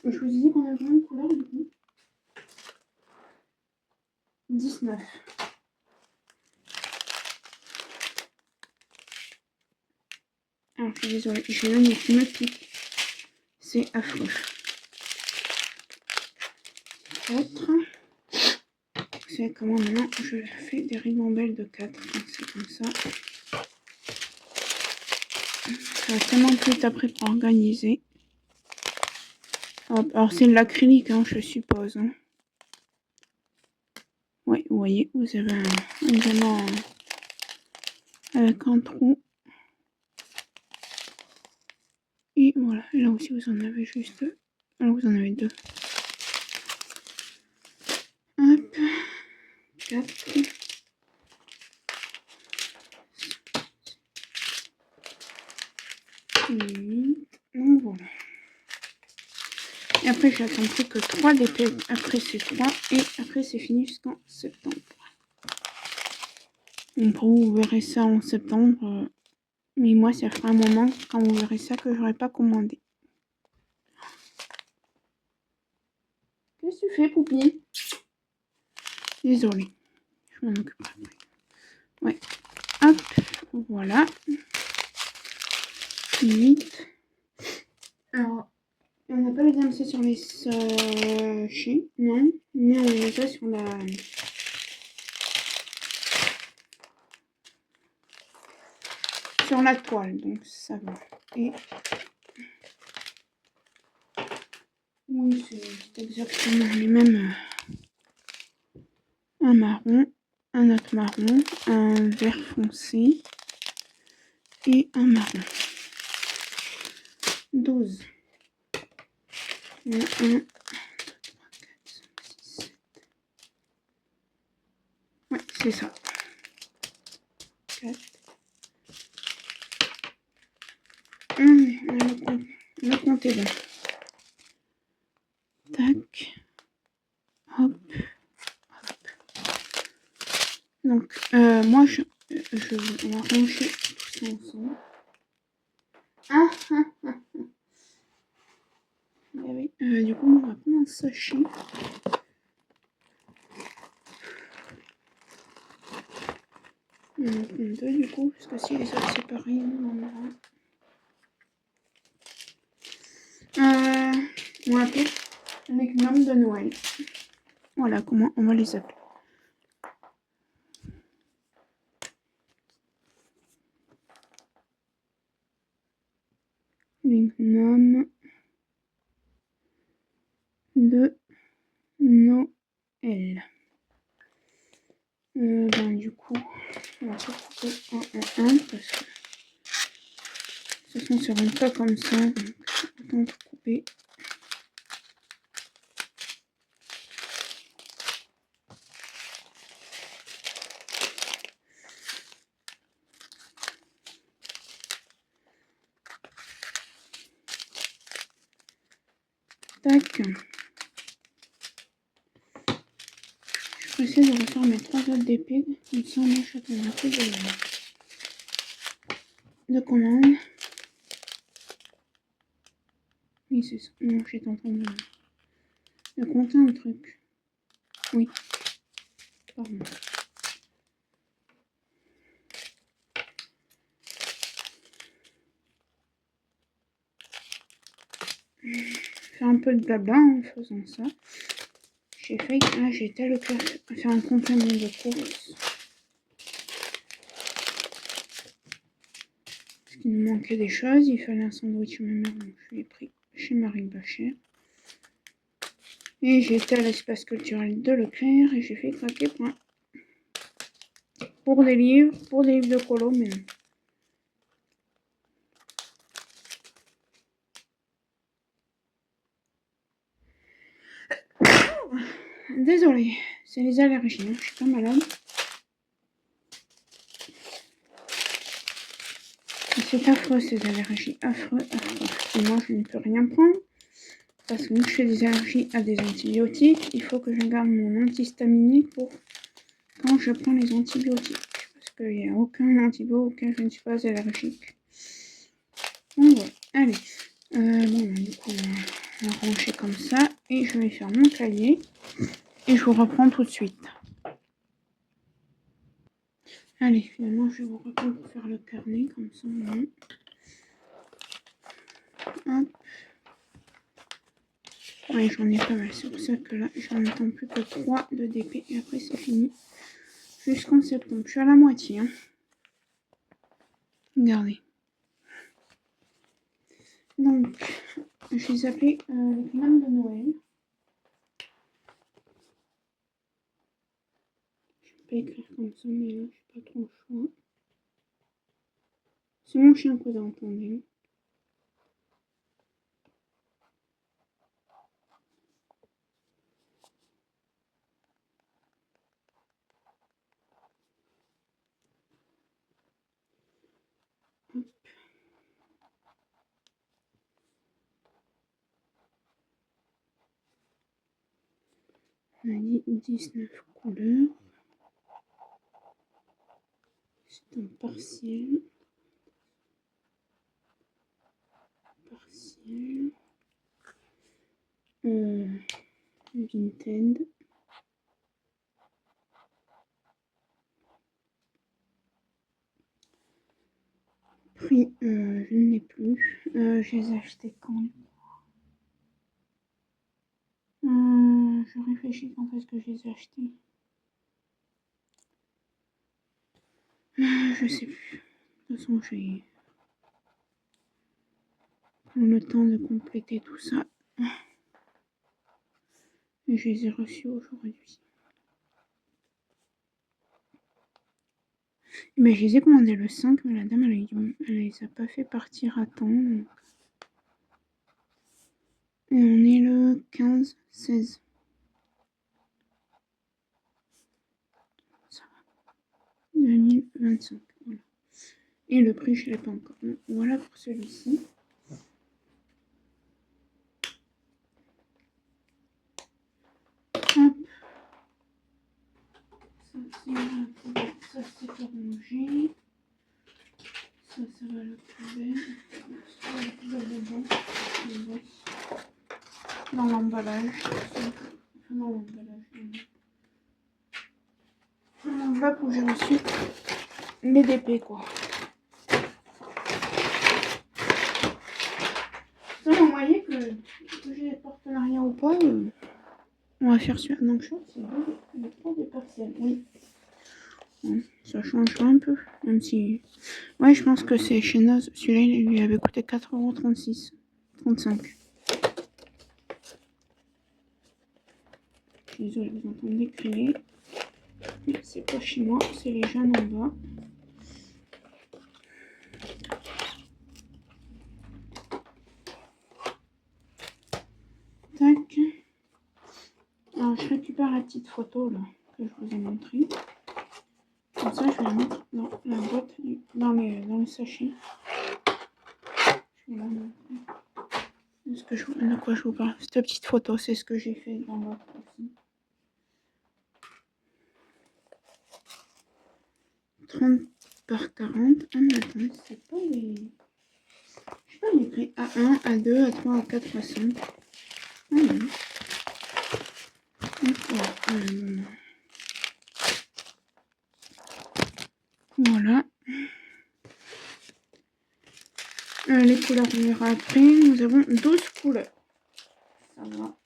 Je vous ai dit qu'on a combien de couleurs du coup? 19. Alors je suis désolée, j'ai le nez qui me pique. C'est affreux. 4. C'est comment maintenant je fais des ribambelles de 4. C'est comme ça. Ça va tellement plus après pour organiser. Hop, alors c'est de l'acrylique, hein, je suppose. Hein. Ouais, vous voyez, vous avez un diamant avec un trou. Et voilà, là aussi vous en avez juste... Là vous en avez 2. Hop, 4. Et 8. Donc voilà. Et après j'attends plus que 3 d'épée. Après c'est 3 et après c'est fini jusqu'en septembre. Donc pour vous verrez ça en septembre. Mais moi ça fera un moment quand vous verrez ça que j'aurais pas commandé. Qu'est-ce que tu fais, Poupie? Désolée. Je m'en occupe après. Ouais. Hop. Voilà. 8. Alors, on n'a pas les DMC sur les sachets. Non. Mais on les a sur la toile. Donc ça va. Et... Oui, c'est exactement les mêmes. Un marron, un autre marron, un vert foncé et un marron. 12. Il y en a 1, 2, 3, 4, 5, 6, 7. Ouais, c'est ça. 4. Le compte est bon. Tac. Hop. Hop. Donc, moi, on va ranger tout ça ensemble. Ah, ah, ah. Oui. Du coup, on va prendre un sachet. On en prend 2 du coup, parce que si les autres c'est pareil, on en aura. On va appeler les gnomes de Noël. Voilà comment on va les appeler. Les gnomes de Noël. Ben, du coup, on va pas couper un en un parce que de toute façon, ça rentre pas comme ça. Donc, autant tout couper. Tac. Je vais essayer de refaire mes 3 autres d'épée. Comme ça, moi, je n'attendrai plus de commande. Oui, c'est ça. Non, j'étais en train de compter un truc. Oui. Pardon. Faire un peu de blabla en faisant ça. J'ai fait, là j'ai été à faire un complément de course. Parce qu'il nous manquait des choses, il fallait un sandwich à ma mère, donc je l'ai pris chez Marie Bachet. Et j'ai été à l'espace culturel de Leclerc et j'ai fait craquer pour des livres de colo, mais non. Désolée, c'est les allergies, hein, je suis pas malade. c'est affreux ces allergies, affreux. Et moi je ne peux rien prendre parce que vu que je fais des allergies à des antibiotiques, il faut que je garde mon antihistaminique pour quand je prends les antibiotiques. Parce qu'il n'y a aucun antibiotique auquel je ne suis pas allergique. Donc voilà, allez. Bon, du coup, on va ranger comme ça et je vais faire mon cahier et je vous reprends tout de suite. Allez, finalement, je vais vous reprendre pour faire le carnet comme ça. Hop. Ouais, j'en ai pas mal. C'est pour ça que là, j'en attends plus que 3 de DP et après c'est fini. Jusqu'en septembre. Je suis à la moitié. Hein. Regardez. Donc, je les appelais les flammes de Noël. Je vais pas écrire comme ça, mais là, je n'ai pas trop le choix. C'est mon chien que vous entendez. Hop. On a dit 19 couleurs. C'est un partiel. Vinted. Prix, je ne l'ai plus. Je les ai achetés quand je réfléchis quand est-ce que je les ai achetés. Je sais plus. De toute façon, je vais prendre le temps de compléter tout ça. Et je les ai reçus aujourd'hui. Mais je les ai commandés le 5, mais la dame, elle les a pas fait partir à temps. Donc... Et on est le 15-16. Ça va. 2025. Voilà. Et le prix, je ne l'ai pas encore. Donc, voilà pour celui-ci. Hop. Ça, c'est pour manger. Ça va à la poubelle. Ça va à la poubelle dedans. Dans l'emballage. Dans l'emballage. Dans l'enveloppe où j'ai reçu les DP, quoi. Ça, vous voyez que j'ai des partenariats ou pas, on va faire celui-là. Donc, je crois que c'est le 3 des partiels. Oui. Bon, ça change un peu. Même si. Ouais, je pense que c'est chez Noz. Celui-là, il lui avait coûté 4,36 €. 35. Je suis désolée, vous entendez crier. C'est pas chez moi, c'est les jeunes en bas. Tac. Alors, je récupère la petite photo là que je vous ai montrée. Comme ça, je vais la mettre dans la boîte, dans le sachet. Je vais la montrer. De quoi je vous parle. Cette petite photo, c'est ce que j'ai fait dans l'autre aussi. 30 par 40. Ah, mais attendez, c'est pas les. Je sais pas les prix. A1, A2, A3, A4, A5. Ah non. Voilà. Les couleurs, on verra après. Nous avons 12 couleurs. Ça va.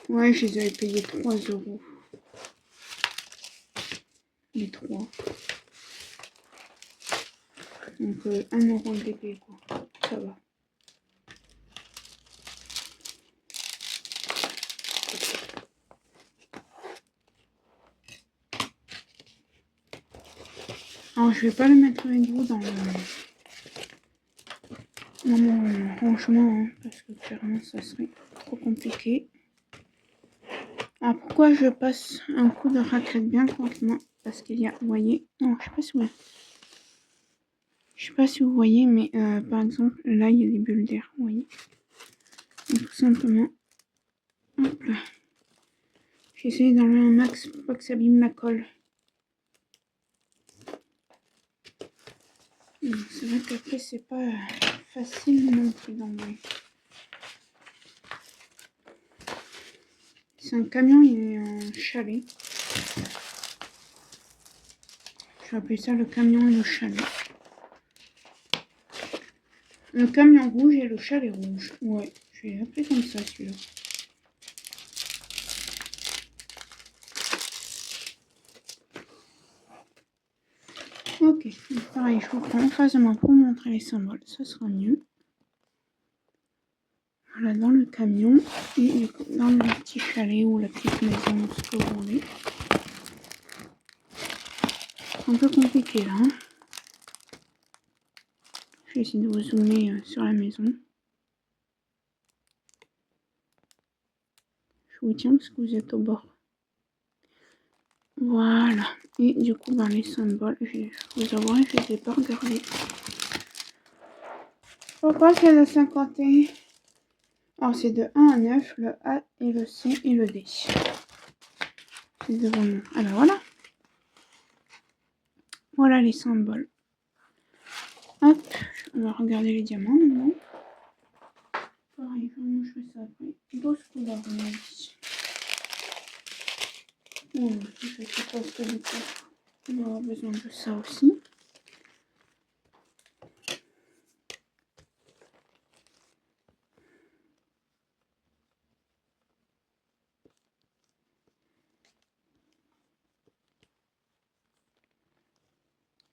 Ouais, je les avais payés 3 €. Les 3. Donc 1 € de DP, quoi. Ça va. Alors je vais pas le mettre avec vous dans mon rangement, hein, parce que clairement ça serait trop compliqué. Alors pourquoi je passe un coup de raclette bien lentement? Parce qu'il y a, vous voyez, non, je sais pas si vous voyez, mais par exemple, là, il y a des bulles d'air, vous voyez. Donc, tout simplement, hop là. J'essaie d'enlever un max pour pas que ça abîme la colle. C'est vrai qu'après, c'est pas facile non plus d'enlever. C'est un camion, il est en chalet. Je vais appeler ça le camion et le chalet. Le camion rouge et le chalet rouge. Ouais, je vais l'appeler comme ça celui-là. Ok, donc pareil, je vous prends en face de moi pour vous montrer les symboles, ça sera mieux. Voilà, dans le camion et du coup, dans le petit chalet ou la petite maison, ce que vous voulez. C'est un peu compliqué là. Hein. Je vais essayer de vous zoomer sur la maison. Je vous tiens parce que vous êtes au bord. Voilà. Et du coup, ben, les symboles, je vous avouerai, je ne les ai pas regardés. Pourquoi c'est le 51? Alors, c'est de 1 à 9, le A et le C et le D. C'est devant nous. Alors, voilà. Voilà les symboles. Hop, on va regarder les diamants maintenant. Pareil, vraiment, je fais ça après. 12 couleurs, on a dit. Je suppose que du coup, on aura besoin de ça aussi.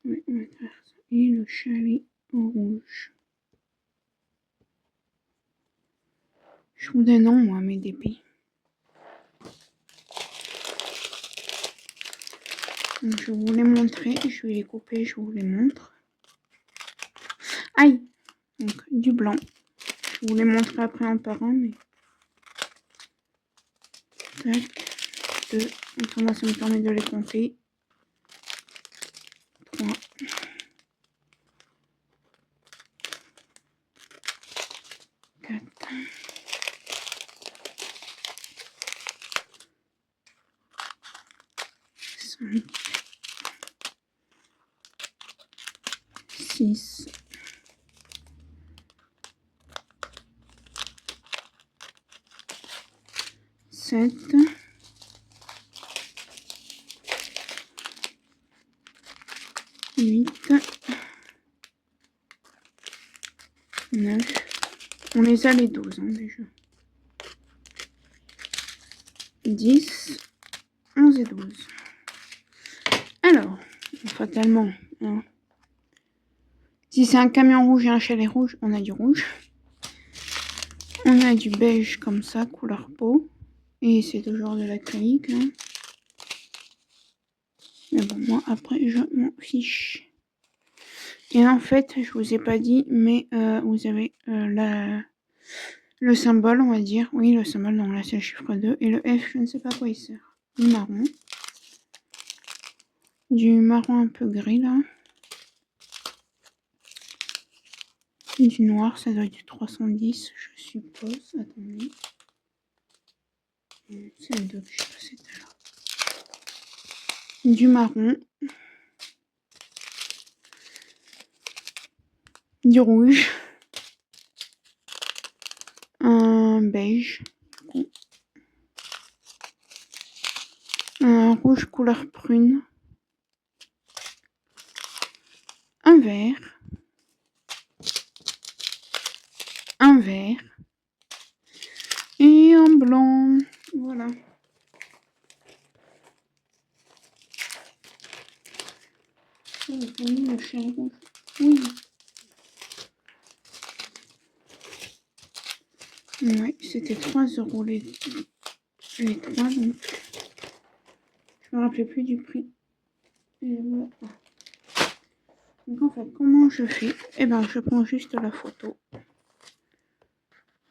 Oui, on va faire ça. Et le chalet en rouge. Je vous donne non, moi, mes dépits. Donc, je vous les montrer. Je vais les couper, je vous les montre. Aïe! Donc, du blanc. Je vous les montrer après en par un, mais... Tac. 2. Maintenant, ça me permet de les compter. 3. 4. 5. 6. 7. 8. 9. On les a les 12 hein, déjà. 10. 11 et 12. Alors, fatalement, hein, si c'est un camion rouge et un chalet rouge, on a du rouge. On a du beige comme ça, couleur peau. Et c'est toujours de l'acrylique. Hein. Mais bon, moi, après, je m'en fiche. Et en fait, je vous ai pas dit, mais vous avez le symbole, on va dire. Oui, le symbole, donc là, c'est le chiffre 2. Et le F, je ne sais pas à quoi il sert. Du marron. Du marron un peu gris, là. Et du noir, ça doit être du 310, je suppose. Attendez. C'est le 2 que j'ai passé tout à l'heure. Du marron. Du rouge. Un beige. Un rouge couleur prune. Un vert. Un vert. Et un blanc. Voilà. Le chalet rouge. Oui. Ouais, c'était 3 € les 3, donc je me rappelais plus du prix. Et voilà. Donc en fait, comment je fais? Eh ben, je prends juste la photo.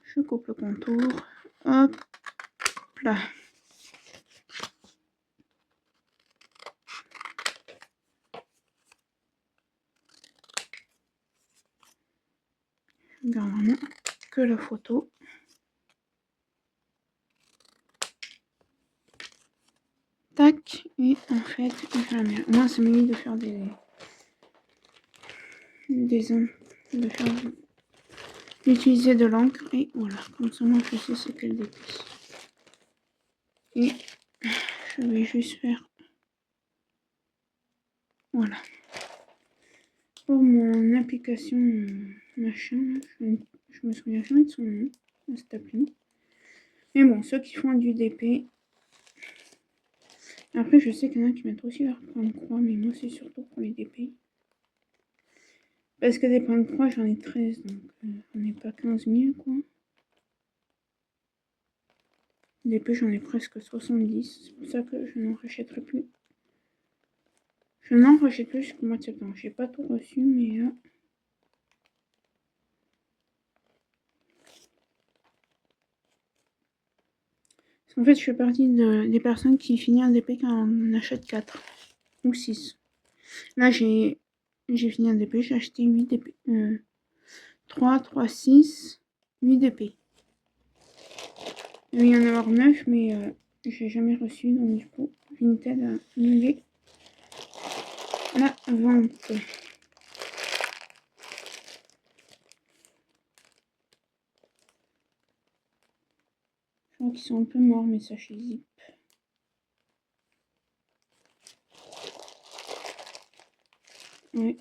Je coupe le contour. Hop là. regarde vraiment que la photo. Tac, et en fait, je la mets. Moi, ça m'évite de faire d'utiliser de l'encre, et voilà, comme ça, moi, je sais ce qu'elle dépisse. Et je vais juste faire, voilà. Pour mon application machin, je me souviens jamais de son nom, de cette appli. Mais bon, ceux qui font du DP. Après, je sais qu'il y en a qui mettent aussi leur point de croix, mais moi, c'est surtout pour les DP. Parce que des points de croix, j'en ai 13, donc j'en ai pas 15 000, quoi. DP, j'en ai presque 70, c'est pour ça que je n'en rachèterai plus. Je n'en rachète plus jusqu'au mois de septembre. J'ai pas tout reçu, mais parce qu'en fait, je fais partie des personnes qui finissent un DP quand on achète 4 ou 6. Là, j'ai fini un DP, j'ai acheté 8 DP. 3, 6, 8 DP. Il va y en avoir 9, mais j'ai jamais reçu, donc du coup, Vinted a annulé la vente. Je crois qu'ils sont un peu morts, mes sachets zip. Ouais.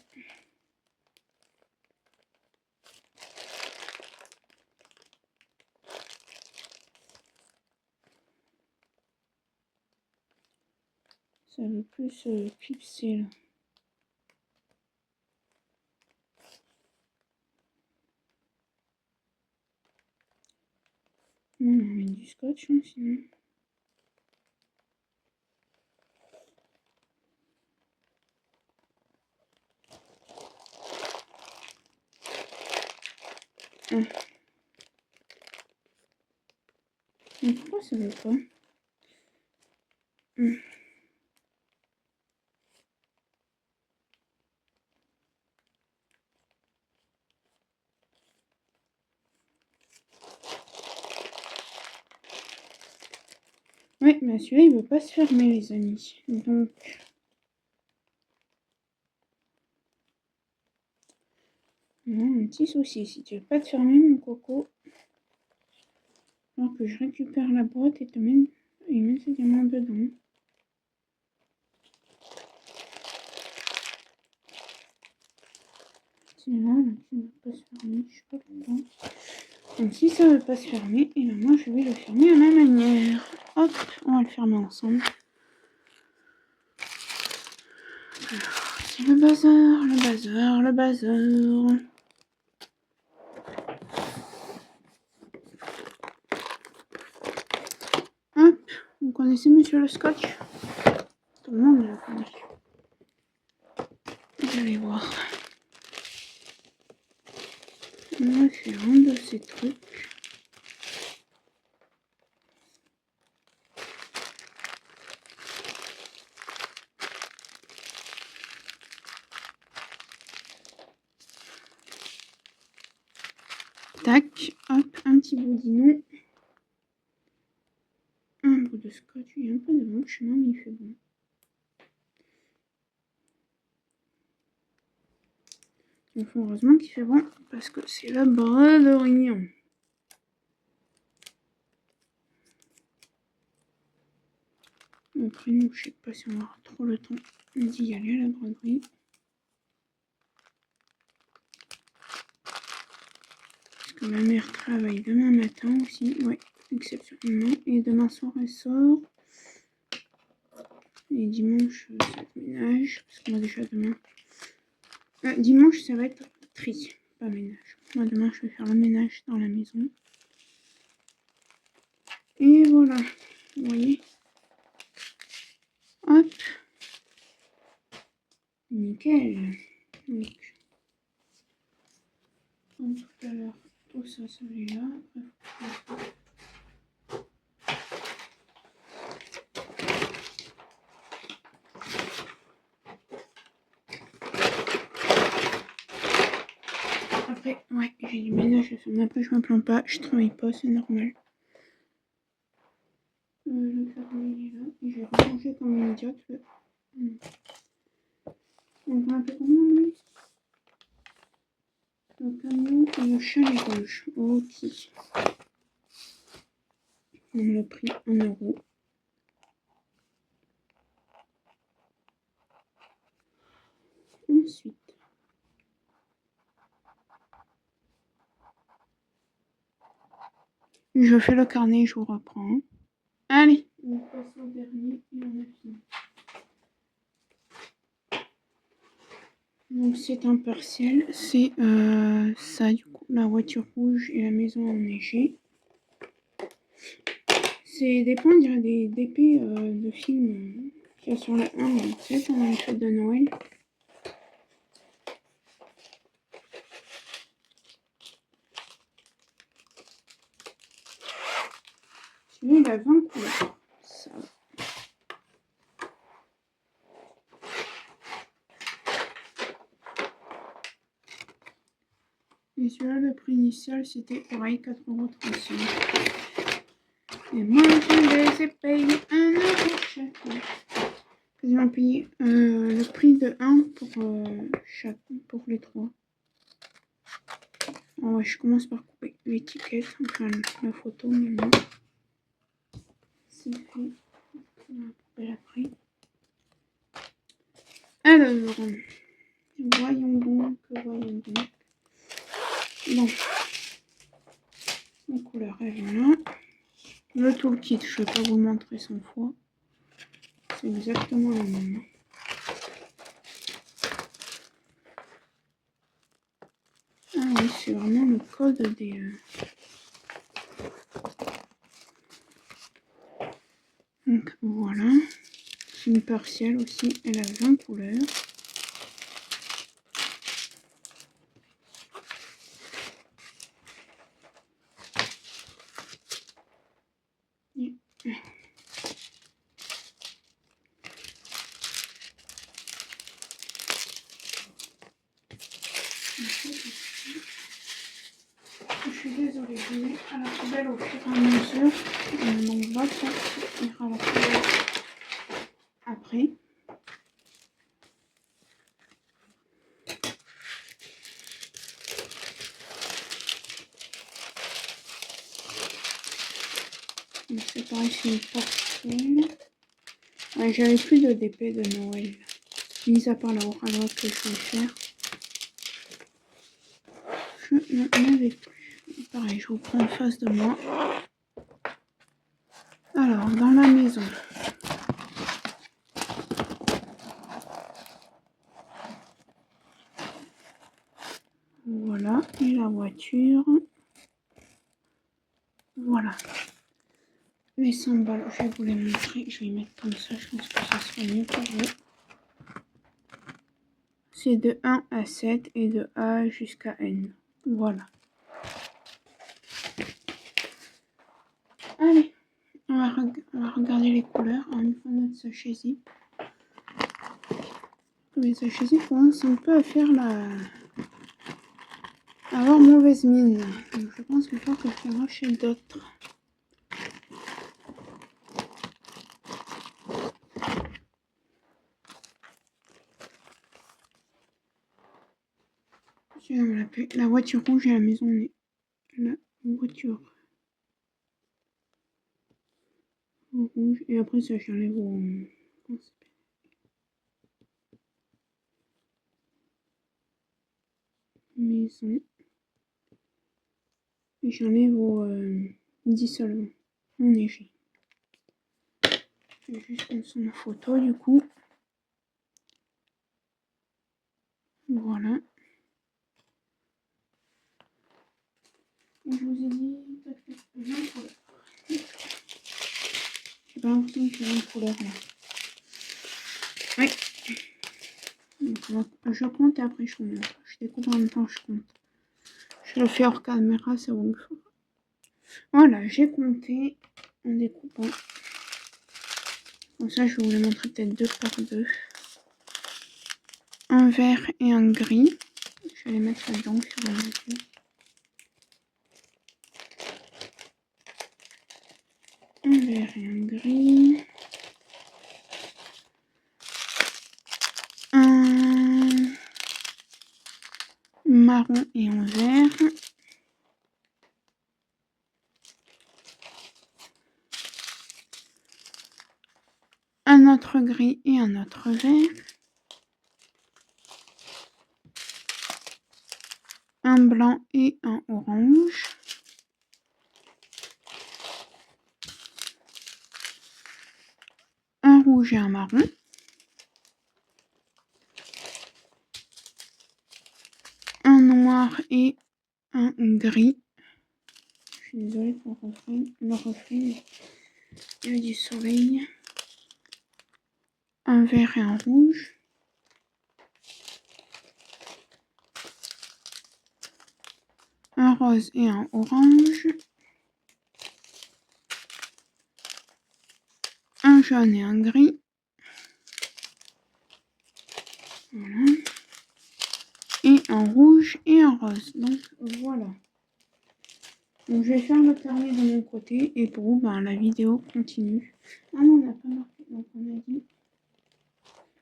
Ça veut plus clipser là. Non, on met du scotch, hein, sinon. Ah. Mais pourquoi ça veut pas? Ouais, mais celui-là, il veut pas se fermer, les amis. Donc... Non, un petit souci. Si tu veux pas te fermer, mon coco, alors que je récupère la boîte et te mets ces diamants dedans. C'est là, qui ne veut pas se fermer, je sais pas pourquoi. Donc si ça veut pas se fermer, et ben moi je vais le fermer à ma manière. Hop, on va le fermer ensemble. C'est le bazar, le bazar, le bazar. Hop, vous connaissez Monsieur le Scotch? Tout le monde le connaît. Vous allez voir. On va faire un de ces trucs. Tac, hop, un petit bout d'inon. Un bout de scotch, il y a un peu de vent, chemin, mais il fait bon. Il faut heureusement qu'il fait bon, parce que c'est la braderie. Après, nous, je sais pas si on aura trop le temps d'y aller à la braderie. Parce que ma mère travaille demain matin aussi, ouais, exceptionnellement. Et demain soir, elle sort. Et dimanche, ça va être ménage, parce que moi déjà demain... dimanche, ça va être tri, pas ménage. Moi demain, je vais faire le ménage dans la maison. Et voilà, vous voyez. Hop. Nickel. Donc, comme tout à l'heure, tout ça, celui-là. Après, ouais, j'ai du ménage à faire. Après, je me plains pas, je travaille pas, c'est normal. Le carnet il est là, et j'ai rangé comme une idiote. On va appeler comment lui? Le camion et le chalet rouge. Ok. On l'a pris 1 €. Ensuite. Je fais le carnet, je vous reprends. Allez, on passe au dernier et on a fini. Donc c'est un partiel, c'est ça du coup, la voiture rouge et la maison enneigée. C'est des points, on dirait des d'épées de films qu'il y a sur la 1, c'est pendant les fêtes de Noël. Celui-là, il a 20 couleurs. Ça va. Et celui-là, le prix initial, c'était pareil, 4,35 €. Et moi, je les ai payés 1 € chacun. Quasiment payé le prix de 1 pour les 3. Alors, ouais, je commence par couper l'étiquette, enfin la photo maintenant. C'est fait. On va couper après. Alors, voyons donc. Bon, la couleur elle est là. Le toolkit, je ne vais pas vous le montrer 100 fois. C'est exactement la même. Ah oui, c'est vraiment le code des... Donc voilà. C'est une partielle aussi, elle a 20 couleurs. Je suis désolée, je mets à la poubelle au fur et à mesure. Donc voilà, ça ira à la poubelle après. C'est pareil, c'est une partielle. Ouais, j'avais plus de DP de Noël. Mis à part la Orala que je vais faire. Je n'en avais plus. Pareil, je vous prends en face de moi. Alors, dans la maison. Voilà, et la voiture. Voilà. Les symboles, je vais vous les montrer. Je vais les mettre comme ça, je pense que ça sera mieux pour vous. C'est de 1 à 7 et de A jusqu'à N. Voilà. Allez, on va regarder les couleurs en une fois notre sachet zip. Les sachets zip commencent un peu à faire avoir mauvaise mine. Donc je pense qu'il faut que je rachète d'autres. La voiture rouge et la maison née. La voiture rouge. Et après ça j'enlève au... maison. Et j'enlève au dissolvant enneigé. Je vais juste prendre son photo du coup. Voilà. Et je vous ai dit 20 couleurs. J'ai pas l'impression que j'ai 20 couleurs là. Oui. Donc, je compte et après je vous montre. Je découpe en même temps, je compte. Je le fais hors caméra, ça vous le fera. Voilà, j'ai compté en découpant. Comme ça, je vais vous les montrer peut-être 2 par 2. Un vert et un gris. Je vais les mettre dedans au fur et à mesure. Un vert et un gris. Un marron et un vert. Un autre gris et un autre vert. Un blanc et un orange. Un rouge et un marron. Un noir et un gris. Je suis désolée pour le reflet. Il y a du soleil. Un vert et un rouge. Un rose et un orange. Un jaune et un gris. Voilà. Et un rouge et un rose. Donc voilà. Donc je vais faire le carnet de mon côté et pour vous, ben, la vidéo continue. Ah non, on n'a pas marqué. Donc on a dit.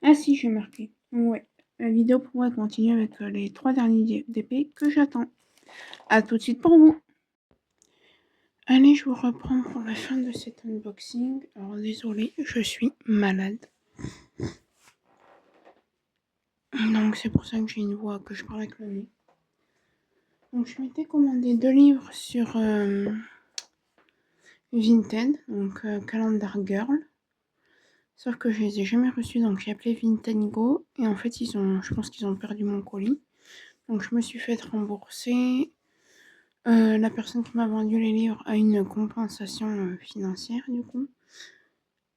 Ah si, j'ai marqué. Ouais. La vidéo pourrait continuer avec les 3 derniers DP que j'attends. A tout de suite pour vous. Allez, je vous reprends pour la fin de cet unboxing. Alors désolée, je suis malade. Donc c'est pour ça que j'ai une voix, que je parle avec le nez. Donc je m'étais commandé 2 livres sur Vinted, donc Calendar Girl. Sauf que je les ai jamais reçus, donc j'ai appelé Vinted Go. Et en fait, je pense qu'ils ont perdu mon colis. Donc je me suis fait rembourser. La personne qui m'a vendu les livres a une compensation financière du coup.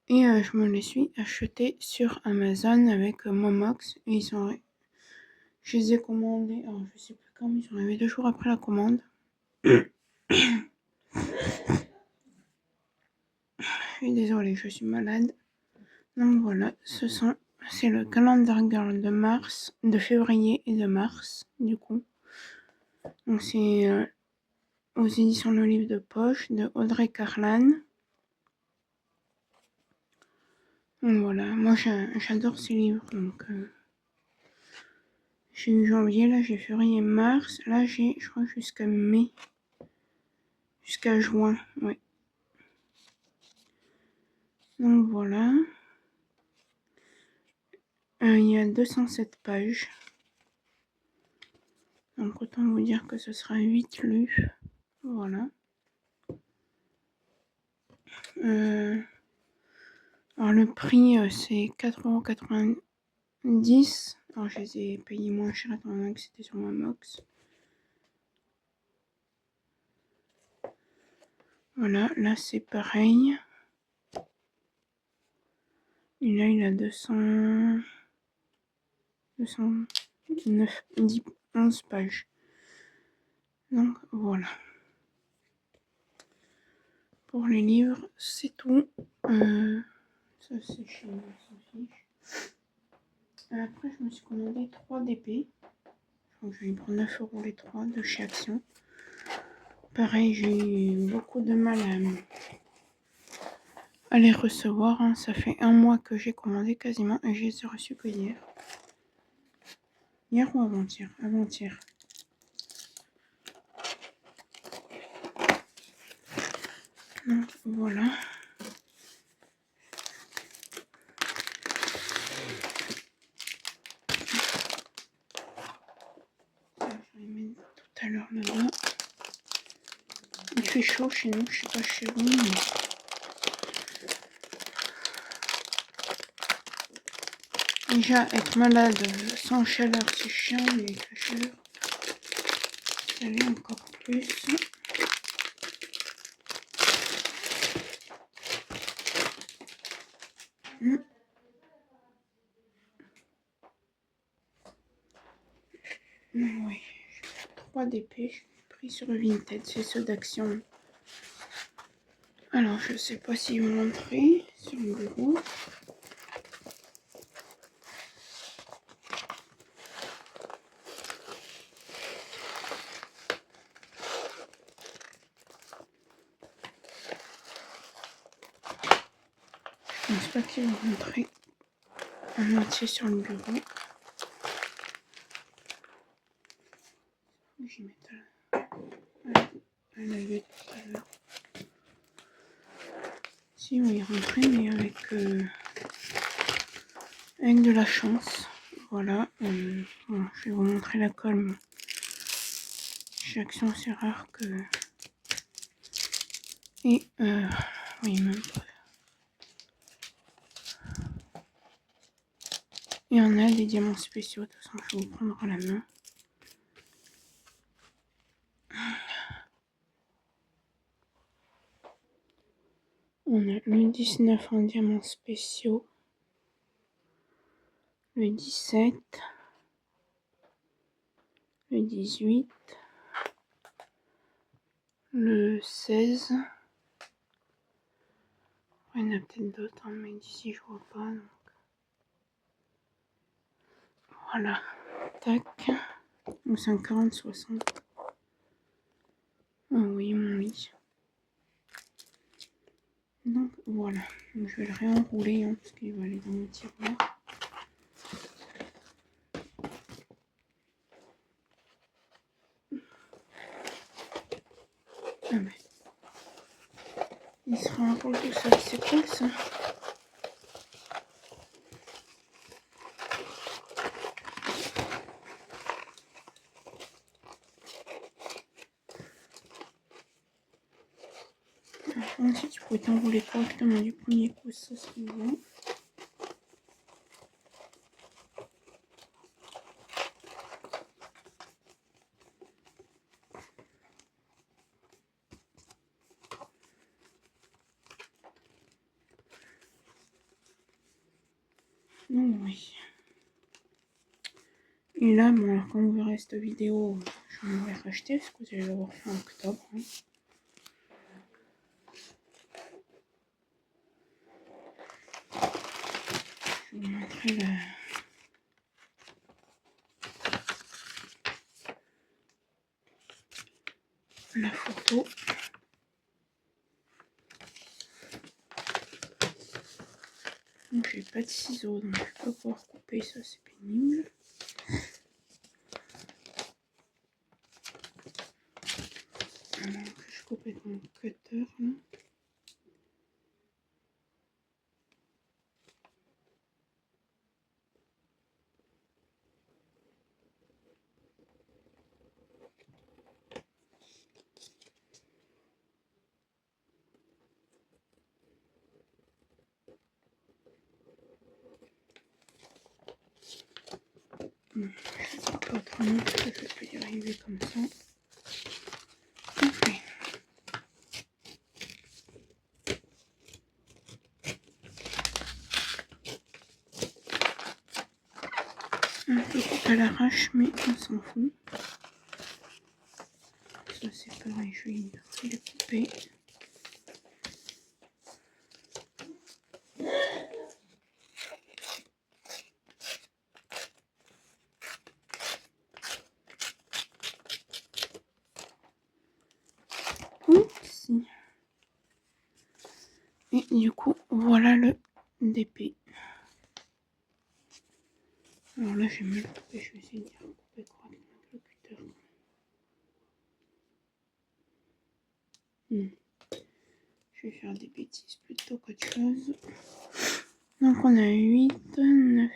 Et je me les suis achetés sur Amazon avec Momox. Et je les ai commandés, alors je sais plus quand, mais ils sont arrivés 2 jours après la commande. Je suis désolée, je suis malade. Donc voilà, c'est le Calendar Girl de février et de mars, du coup. Donc c'est aux éditions Le Livre de Poche de Audrey Carlan. Donc voilà, moi j'adore ces livres. Donc j'ai eu janvier, là j'ai février, mars. Là j'ai, je crois, jusqu'à mai. Jusqu'à juin, ouais. Donc voilà. Il y a 207 pages. Donc autant vous dire que ce sera 8 lus. Voilà. Alors le prix c'est 4,90 €. Alors je les ai payés moins cher étant donné que c'était sur ma box. Voilà, là c'est pareil. Et là il a 11 pages. Donc voilà. Pour les livres, c'est tout. Ça c'est chez Sophie. Après je me suis commandé 3 DP. Donc je vais prendre 9 € les 3 de chez Action. Pareil, j'ai eu beaucoup de mal à les recevoir. Hein. Ça fait 1 mois que j'ai commandé quasiment et je les ai reçus que hier. Hier ou avant-hier? Avant-hier. Donc voilà. Ça, je vais mettre tout à l'heure là-bas. Il fait chaud chez nous, je sais pas chez vous, mais... Déjà, être malade sans chaleur, c'est chiant, mais avec la chaleur, ça l'est encore plus. Oui, 3 DP, j'ai pris sur Vinted, c'est ceux d'Action. Alors, je sais pas s'ils vont entrer sur le bureau. pas qu'il va rentrer en entier sur le bureau. J'y mets elle a vu tout à l'heure. Si, oui, rentrer, mais avec de la chance. Voilà. Bon, je vais vous montrer la colle. Chez Action, c'est rare que... Et, oui, même pas. Et on a des diamants spéciaux. De toute façon, je vais vous prendre à la main. On a le 19 en diamants spéciaux. Le 17. Le 18. Le 16. Il y en a peut-être d'autres, hein, mais d'ici je vois pas. Donc. Voilà. Tac. Donc c'est un 40-60. Ah oui, mon lit. Donc voilà. Donc, je vais le réenrouler hein, parce qu'il va aller dans le tiroir. Ah ben. Il se réenroule tout seul. C'est quoi ça? Si tu pouvais t'enrouler correctement du premier coup, ça serait bon. Donc oui. Et là, bon, alors, quand vous verrez cette vidéo, je vais l'aurai racheté parce que vous allez l'avoir fait en octobre. Hein. Je vais vous montrer la photo. Donc j'ai pas de ciseaux, donc je vais pas pouvoir couper, ça c'est pénible. Donc je coupe avec mon cutter là. Je sais pas autrement parce que je peux y arriver comme ça. Ok. Un peu à l'arrache, mais on s'en fout. Ça c'est pareil, je vais le couper. Ici. Et du coup, voilà le DP. Alors là, j'ai mal coupé, je vais essayer de couper correctement avec le cutter. Je vais faire des bêtises plutôt qu'autre chose. Donc on a 8, 9,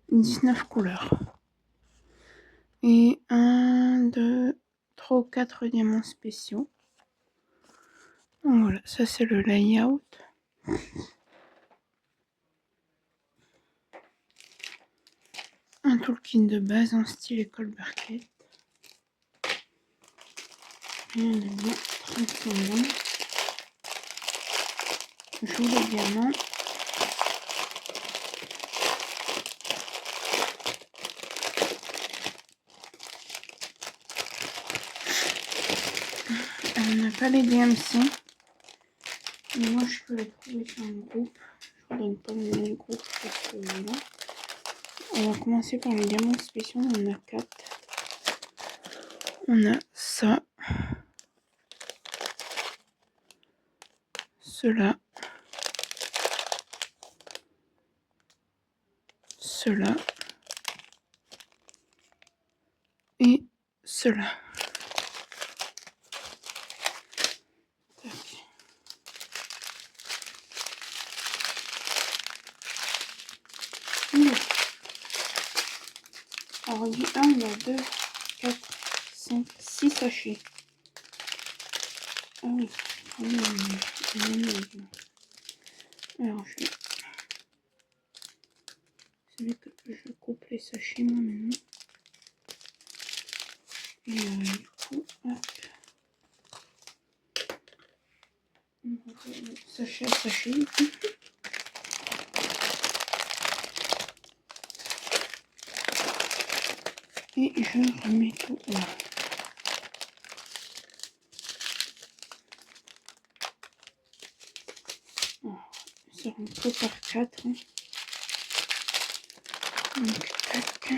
10, 19 couleurs. Et 1, 2, 3 ou 4 diamants spéciaux. Donc voilà, ça c'est le layout. Un toolkit de base en style école Barquette. Rien de bien transcendant. Joue les diamants. On n'a pas les DMC. Mais moi je peux les trouver sur un groupe. Je ne donne pas le groupe parce que voilà. On va commencer par les diamants spéciaux. On en a 4. On a ça. cela, cela et cela. Alors du 1, il y a 2, 4, 5, 6 sachets. Ah oui, alors je coupe les sachets moi maintenant. Et du coup, hop. Sachet à sachet. Et je remets tout là. Ça rentre par 4. Donc, tac.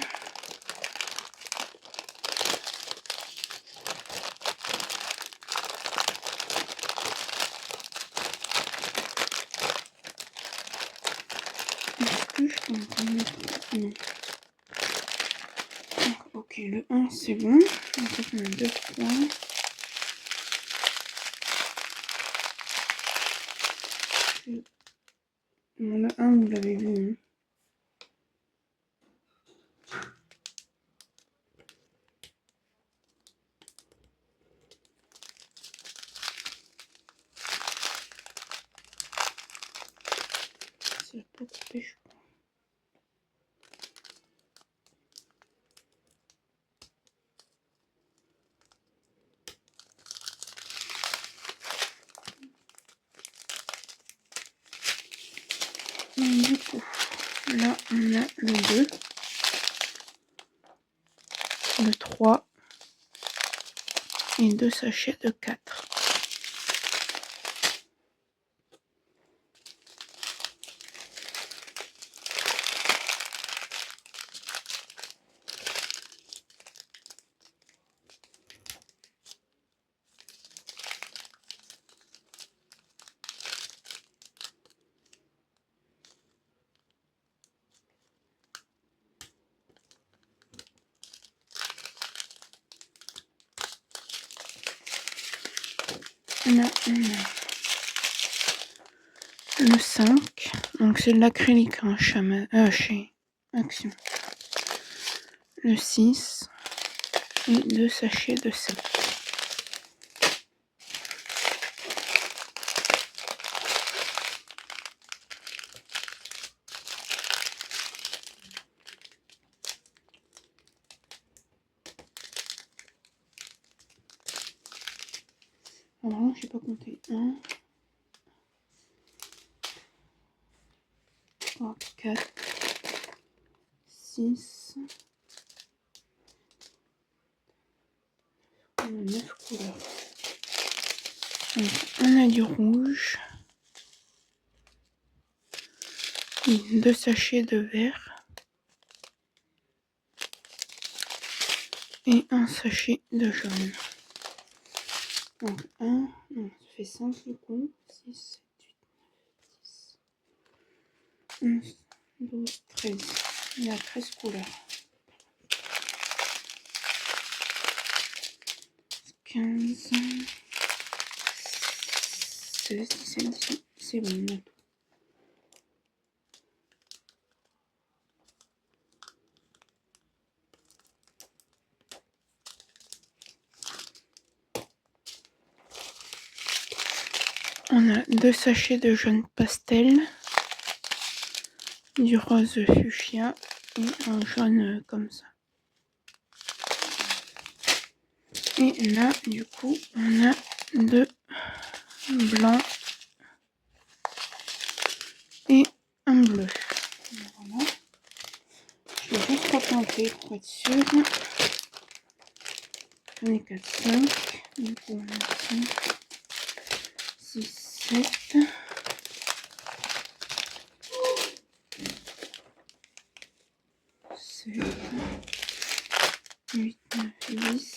Est-ce que je peux en mettre? Non. Ok, le 1 c'est bon. Ensuite on a 2, 3. Bon, le 1 vous l'avez vu. Hein. C'est pas coupé, je crois. Donc, du coup, là on a le 2, le 3 et 2 sachets de 4. Là, on a le 5, donc c'est de l'acrylique hein, chez Action. Le 6 et 2 sachets de 7. Alors, je n'ai pas compté. 1, 3, 4, 6. On a 9 couleurs. Donc, on a du rouge. Et 2 sachets de vert. Et un sachet de jaune. Donc 1, non, ça fait 5 du coup. 6, 7, 8, 9, 10, 11, 12, 13. Il y a 13 couleurs. 15, 16, 17, 18. C'est bon, on a tout. On a 2 sachets de jaune pastel, du rose fuchsia et un jaune comme ça. Et là, du coup, on a 2 blancs et un bleu. Voilà. Je vais juste recompter pour être sûr. J'en ai 4, 5. Du coup, on a 5, 6, 7. 7, 8, 9, 10.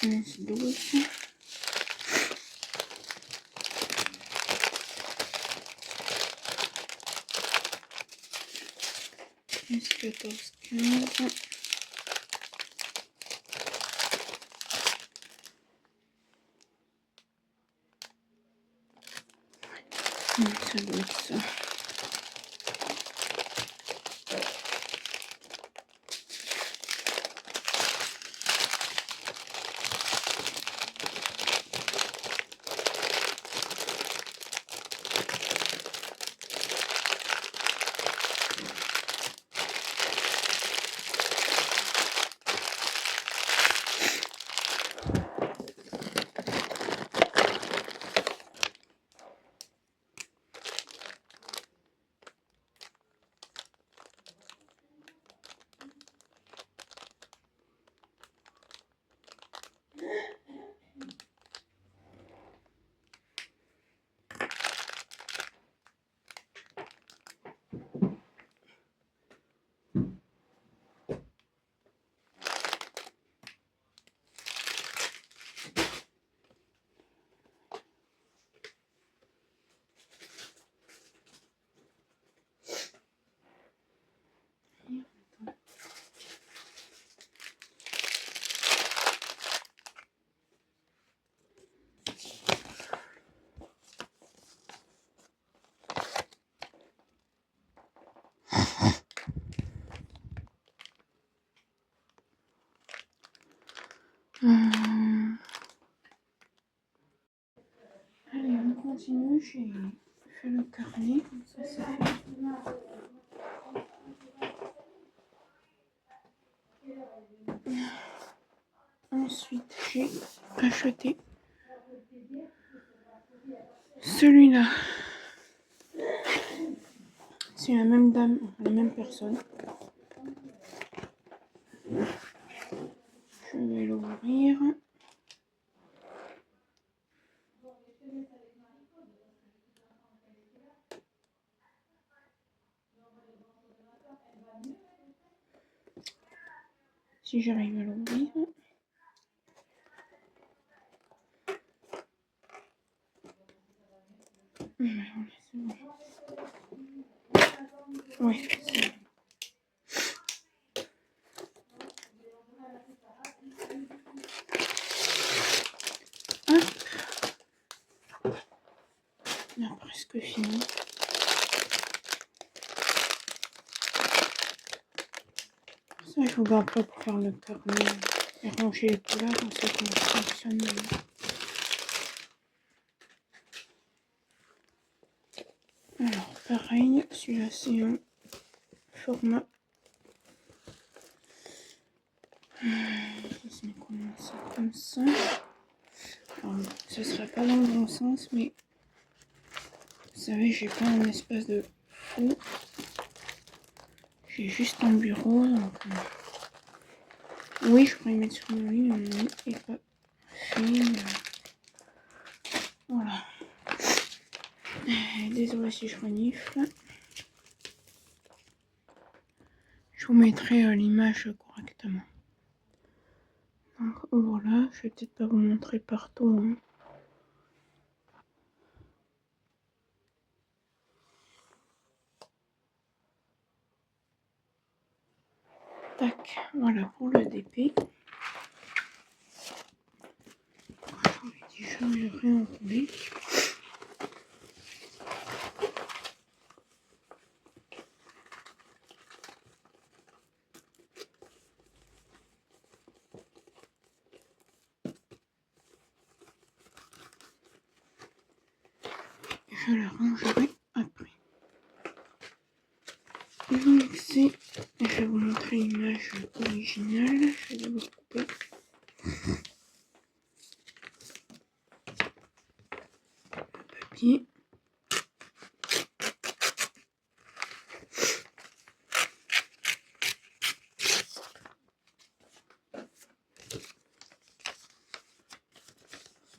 C'est 12. Plus 14, 15. Ça doit être ça. Allez, on continue. J'ai fait le carnet, comme ça c'est fait. Ensuite, j'ai acheté celui-là. C'est la même dame, la même personne. Je vais l'ouvrir. Si j'arrive à l'ouvrir. Oui, c'est bon. Hop. On a presque fini. Ça, je vous garde pas pour faire le carnet et ranger les couleurs, comme ça qu'on fonctionne. Alors, pareil, celui-là, c'est un format. Je vais commencer comme ça. Alors, ce sera pas dans le bon sens, mais vous savez, j'ai pas un espace de fou. J'ai juste un bureau, donc oui, je pourrais mettre sur mon lit, mais mon lit est pas fait. Voilà. Désolée si je renifle. Je vous mettrai l'image correctement. Donc voilà, je vais peut-être pas vous montrer partout. Hein. Tac, voilà pour le DP. Je vous l'ai dit, je vais le réenrouler. Je le rangerai après. Donc c'est, je vais vous montrer l'image originale. Je vais d'abord couper. Le papier.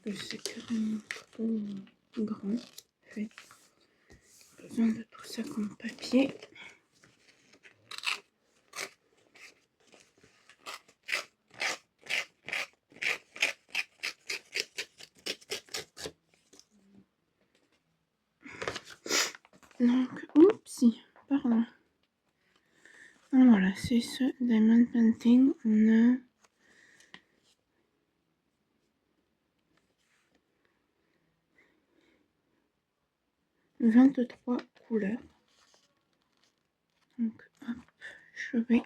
Parce que c'est carrément trop grand. En fait, j'ai besoin de tout ça comme papier. Donc, oupsie, pardon. Voilà, c'est ce Diamond Painting. On a 23 couleurs. Donc, hop, je vais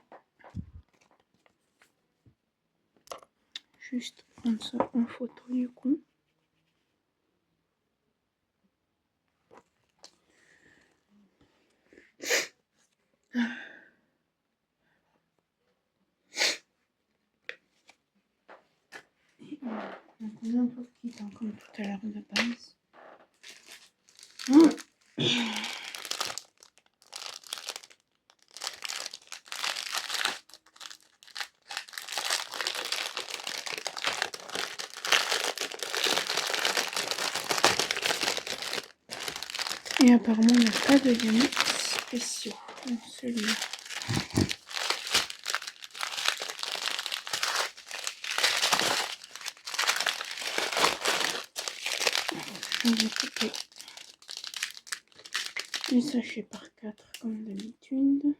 juste prendre ça en photo du coup. Et voilà. Donc on a un peu de kit hein, comme tout à l'heure de base. Et apparemment il n'y a pas de diamants spéciaux dans celui-là. Je vais couper les sachets par 4 comme d'habitude.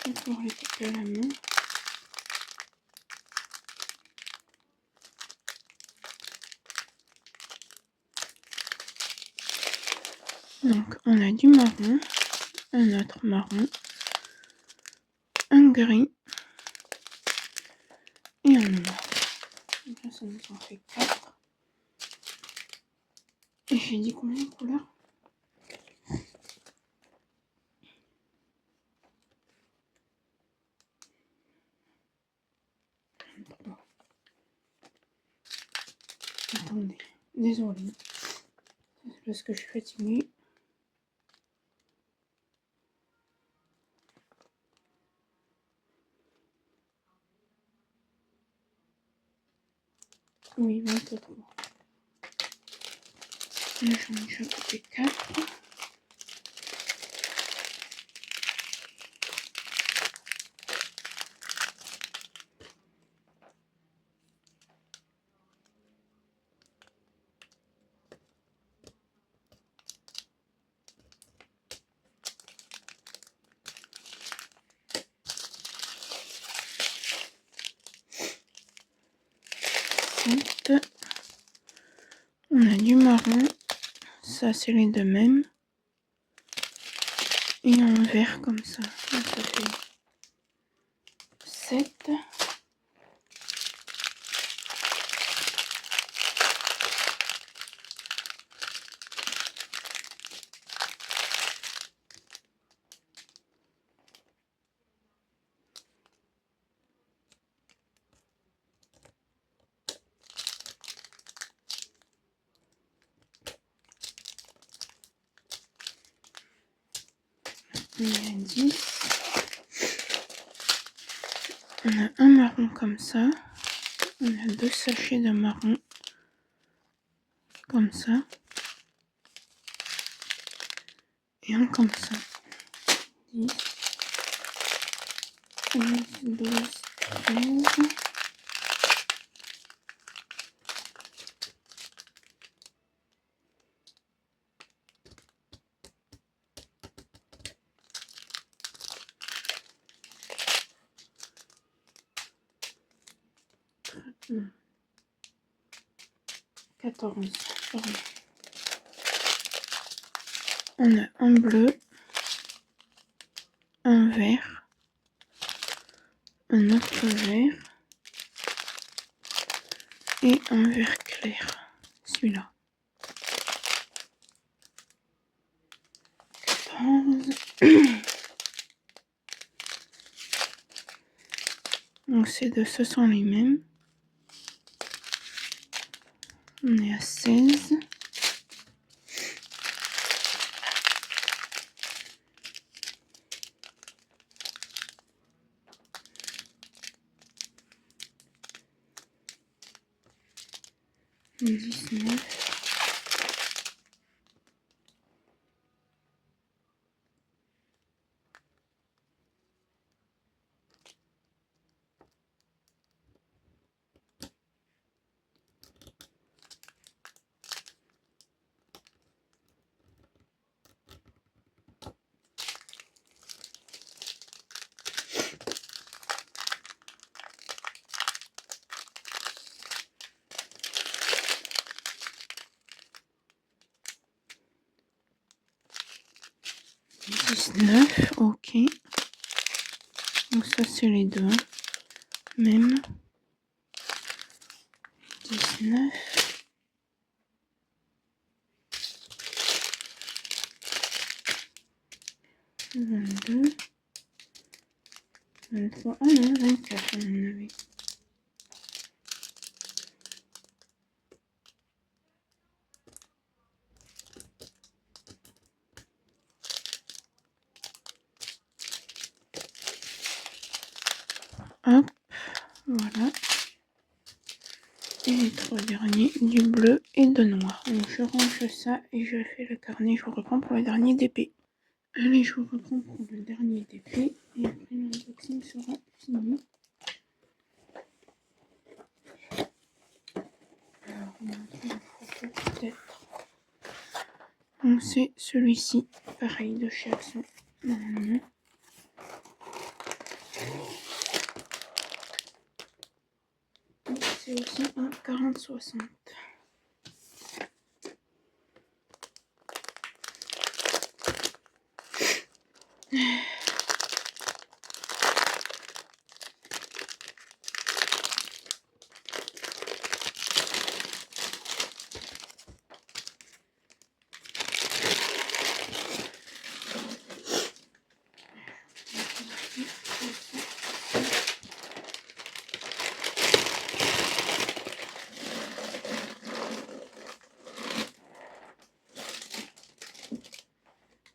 Et pour les couper à la main. Donc on a du marron, un autre marron, un gris et un noir. Donc là ça nous en fait 4. Et j'ai dit combien de couleurs? Attendez, désolée. C'est parce que je suis fatiguée. Oui, 23. Là, j'en ai déjà coupé 4. On a du marron, ça c'est les deux mêmes, et un vert comme ça, donc ça fait 7. On a 10. On a un marron comme ça. On a 2 sachets de marron comme ça. Et un comme ça. 10, 11, 12, 13. Non. 14. Pardon. On a un bleu, un vert, un autre vert et un vert clair. Celui-là. 14. Donc ces deux, ce sont les mêmes. On est à 16. « 19. 19, ok. Donc ça c'est les deux. Même. 19. 22. 23. Ah non, 24 à mon avis. Hop, voilà. Et les trois derniers du bleu et de noir. Donc je range ça et je fais le carnet. Je vous reprends pour le dernier DP. Allez, je vous reprends pour le dernier DP. Et après l'unboxing sera fini. Alors, on a une photo peut-être. Donc c'est celui-ci. Pareil de chez Action. Normalement. C'est aussi un 40-60.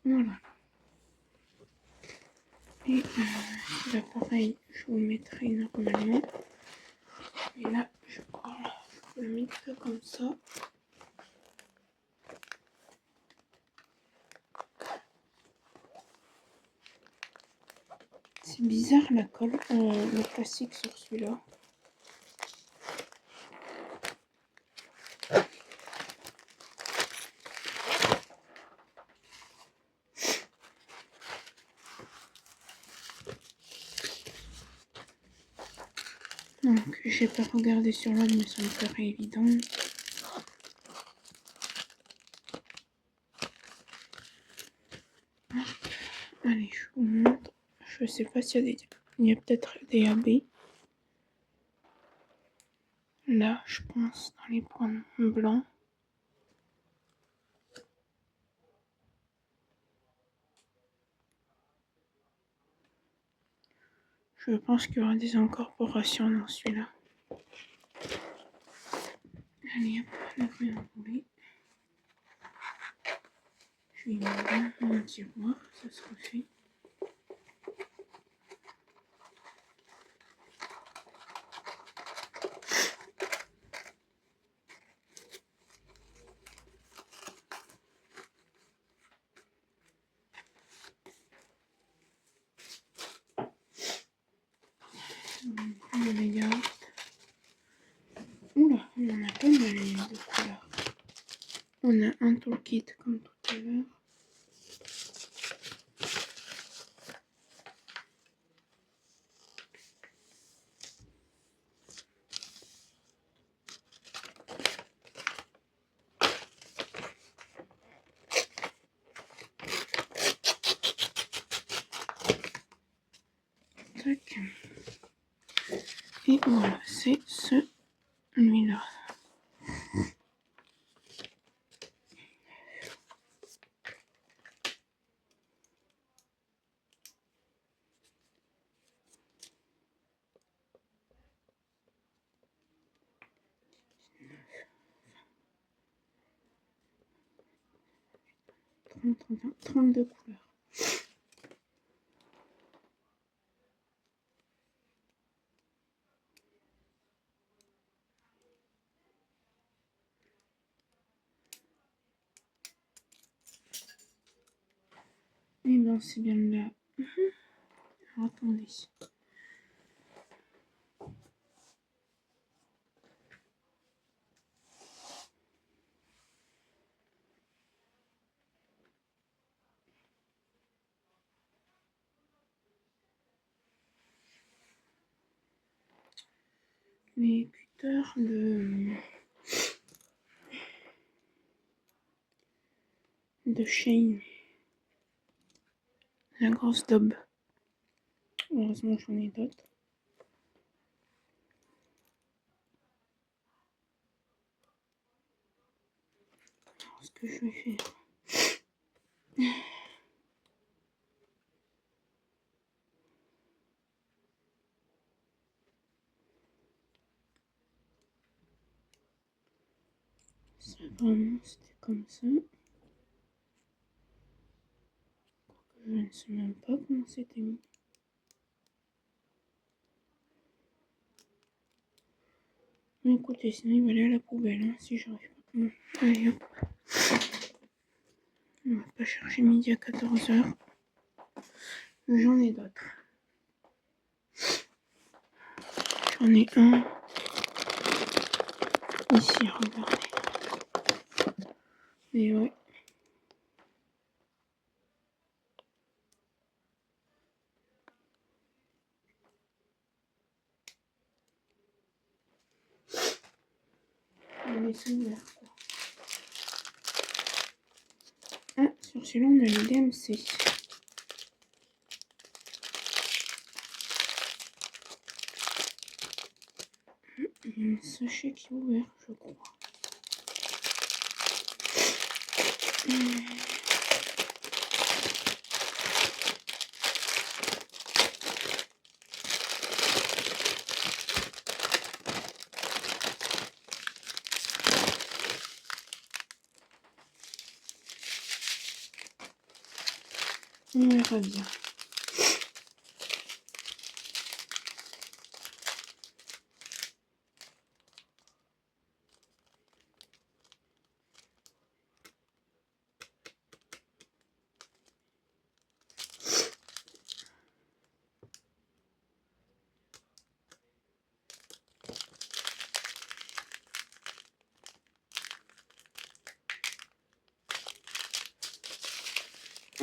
Voilà. Et là pareil, je vous le mettrai normalement. Et là, je crois, je peux le mettre comme ça. C'est bizarre la colle, le plastique sur celui-là. Donc, j'ai pas regardé sur l'autre, mais ça me paraît évident. Allez, je vous montre. Je sais pas s'il y a des... Il y a peut-être des AB. Là, je pense, dans les points blancs. Je pense qu'il y aura des incorporations dans celui-là. Allez, hop, la réenrouler. Je vais mettre dans un tiroir, ça sera fait. On les garde. Oula, on en a pas mal de couleurs. On a un toolkit comme tout à l'heure. Tac. Et voilà, c'est celui-là. Trente, 32 couleurs. Et ben c'est bien là. Alors, attendez. Les cutters de Shane. La grosse daube. Heureusement, j'en ai d'autres. Alors, ce que je vais faire. Ça, vraiment, c'était comme ça. Je ne sais même pas comment c'était mis. Mais écoutez, sinon il va aller à la poubelle, hein, si j'arrive pas. Bon, allez hop. On va pas chercher midi à 14h. J'en ai d'autres. J'en ai un. Ici, regardez. Et ouais. On est ouvert, quoi. Ah, sur celui-là, on a le DMC. Il y a un sachet qui est ouvert, je crois. On verra bien.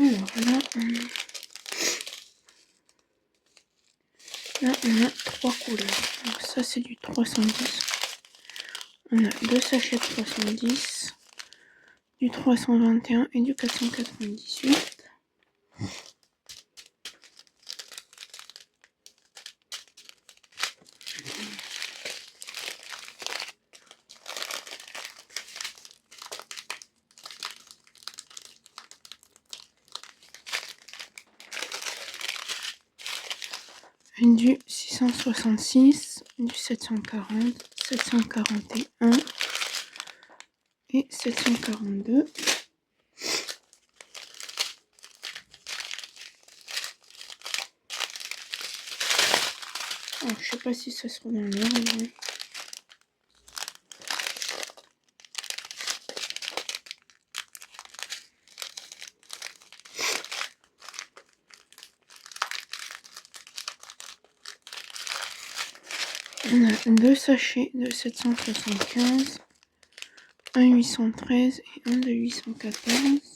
Alors là, on a 3 couleurs. Donc ça, c'est du 310. On a 2 sachets de 310, du 321 et du 498. Du 666, du 740, 741 et 742. Alors, je sais pas si ça sera dans l'ordre. On a 2 sachets de 775, un 813 et un de 814.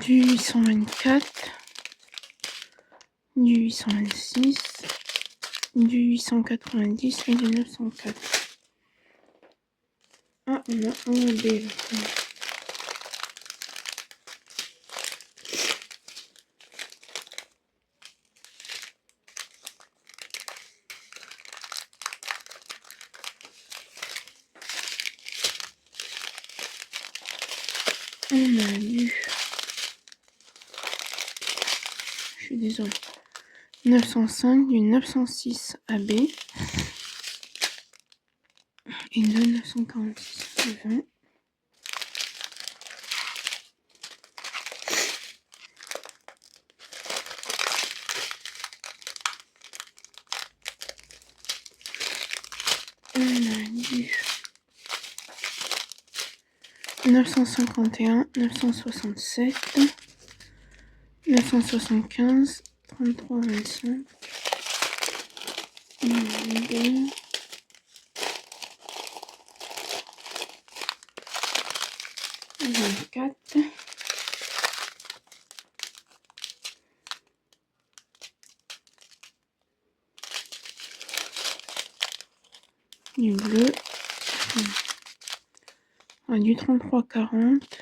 Du 824, du 826, du 890 et du 904. Ah, on a un B là. On a du... Je suis désolée. 905, du 906 AB et de 946 20. On a du 951, 967, 975, 33, 25. 2. 24. Du bleu. Du 33, 40.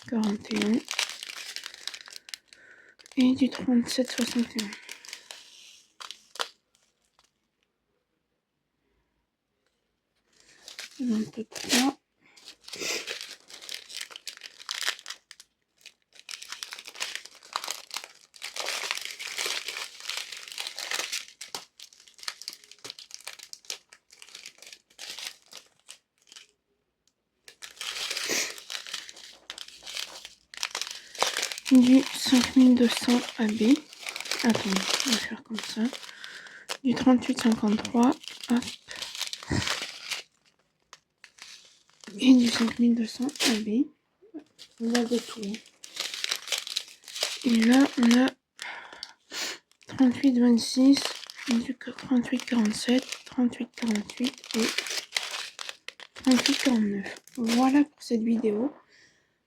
41. Et du 37, 61. Et 23. Du 5200 AB. Attends, on va faire comme ça. Du 38,53. Hop. Et du 5200 AB. On a de tout. Et là, on a 38,26, du 38,47, 38,48 et 38,49. Voilà pour cette vidéo.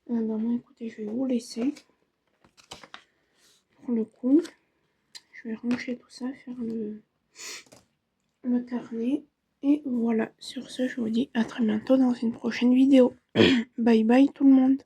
Bon, écoutez, je vais vous laisser. Pour le coup, je vais ranger tout ça, faire le carnet. Et voilà, sur ce, je vous dis à très bientôt dans une prochaine vidéo. Bye bye tout le monde.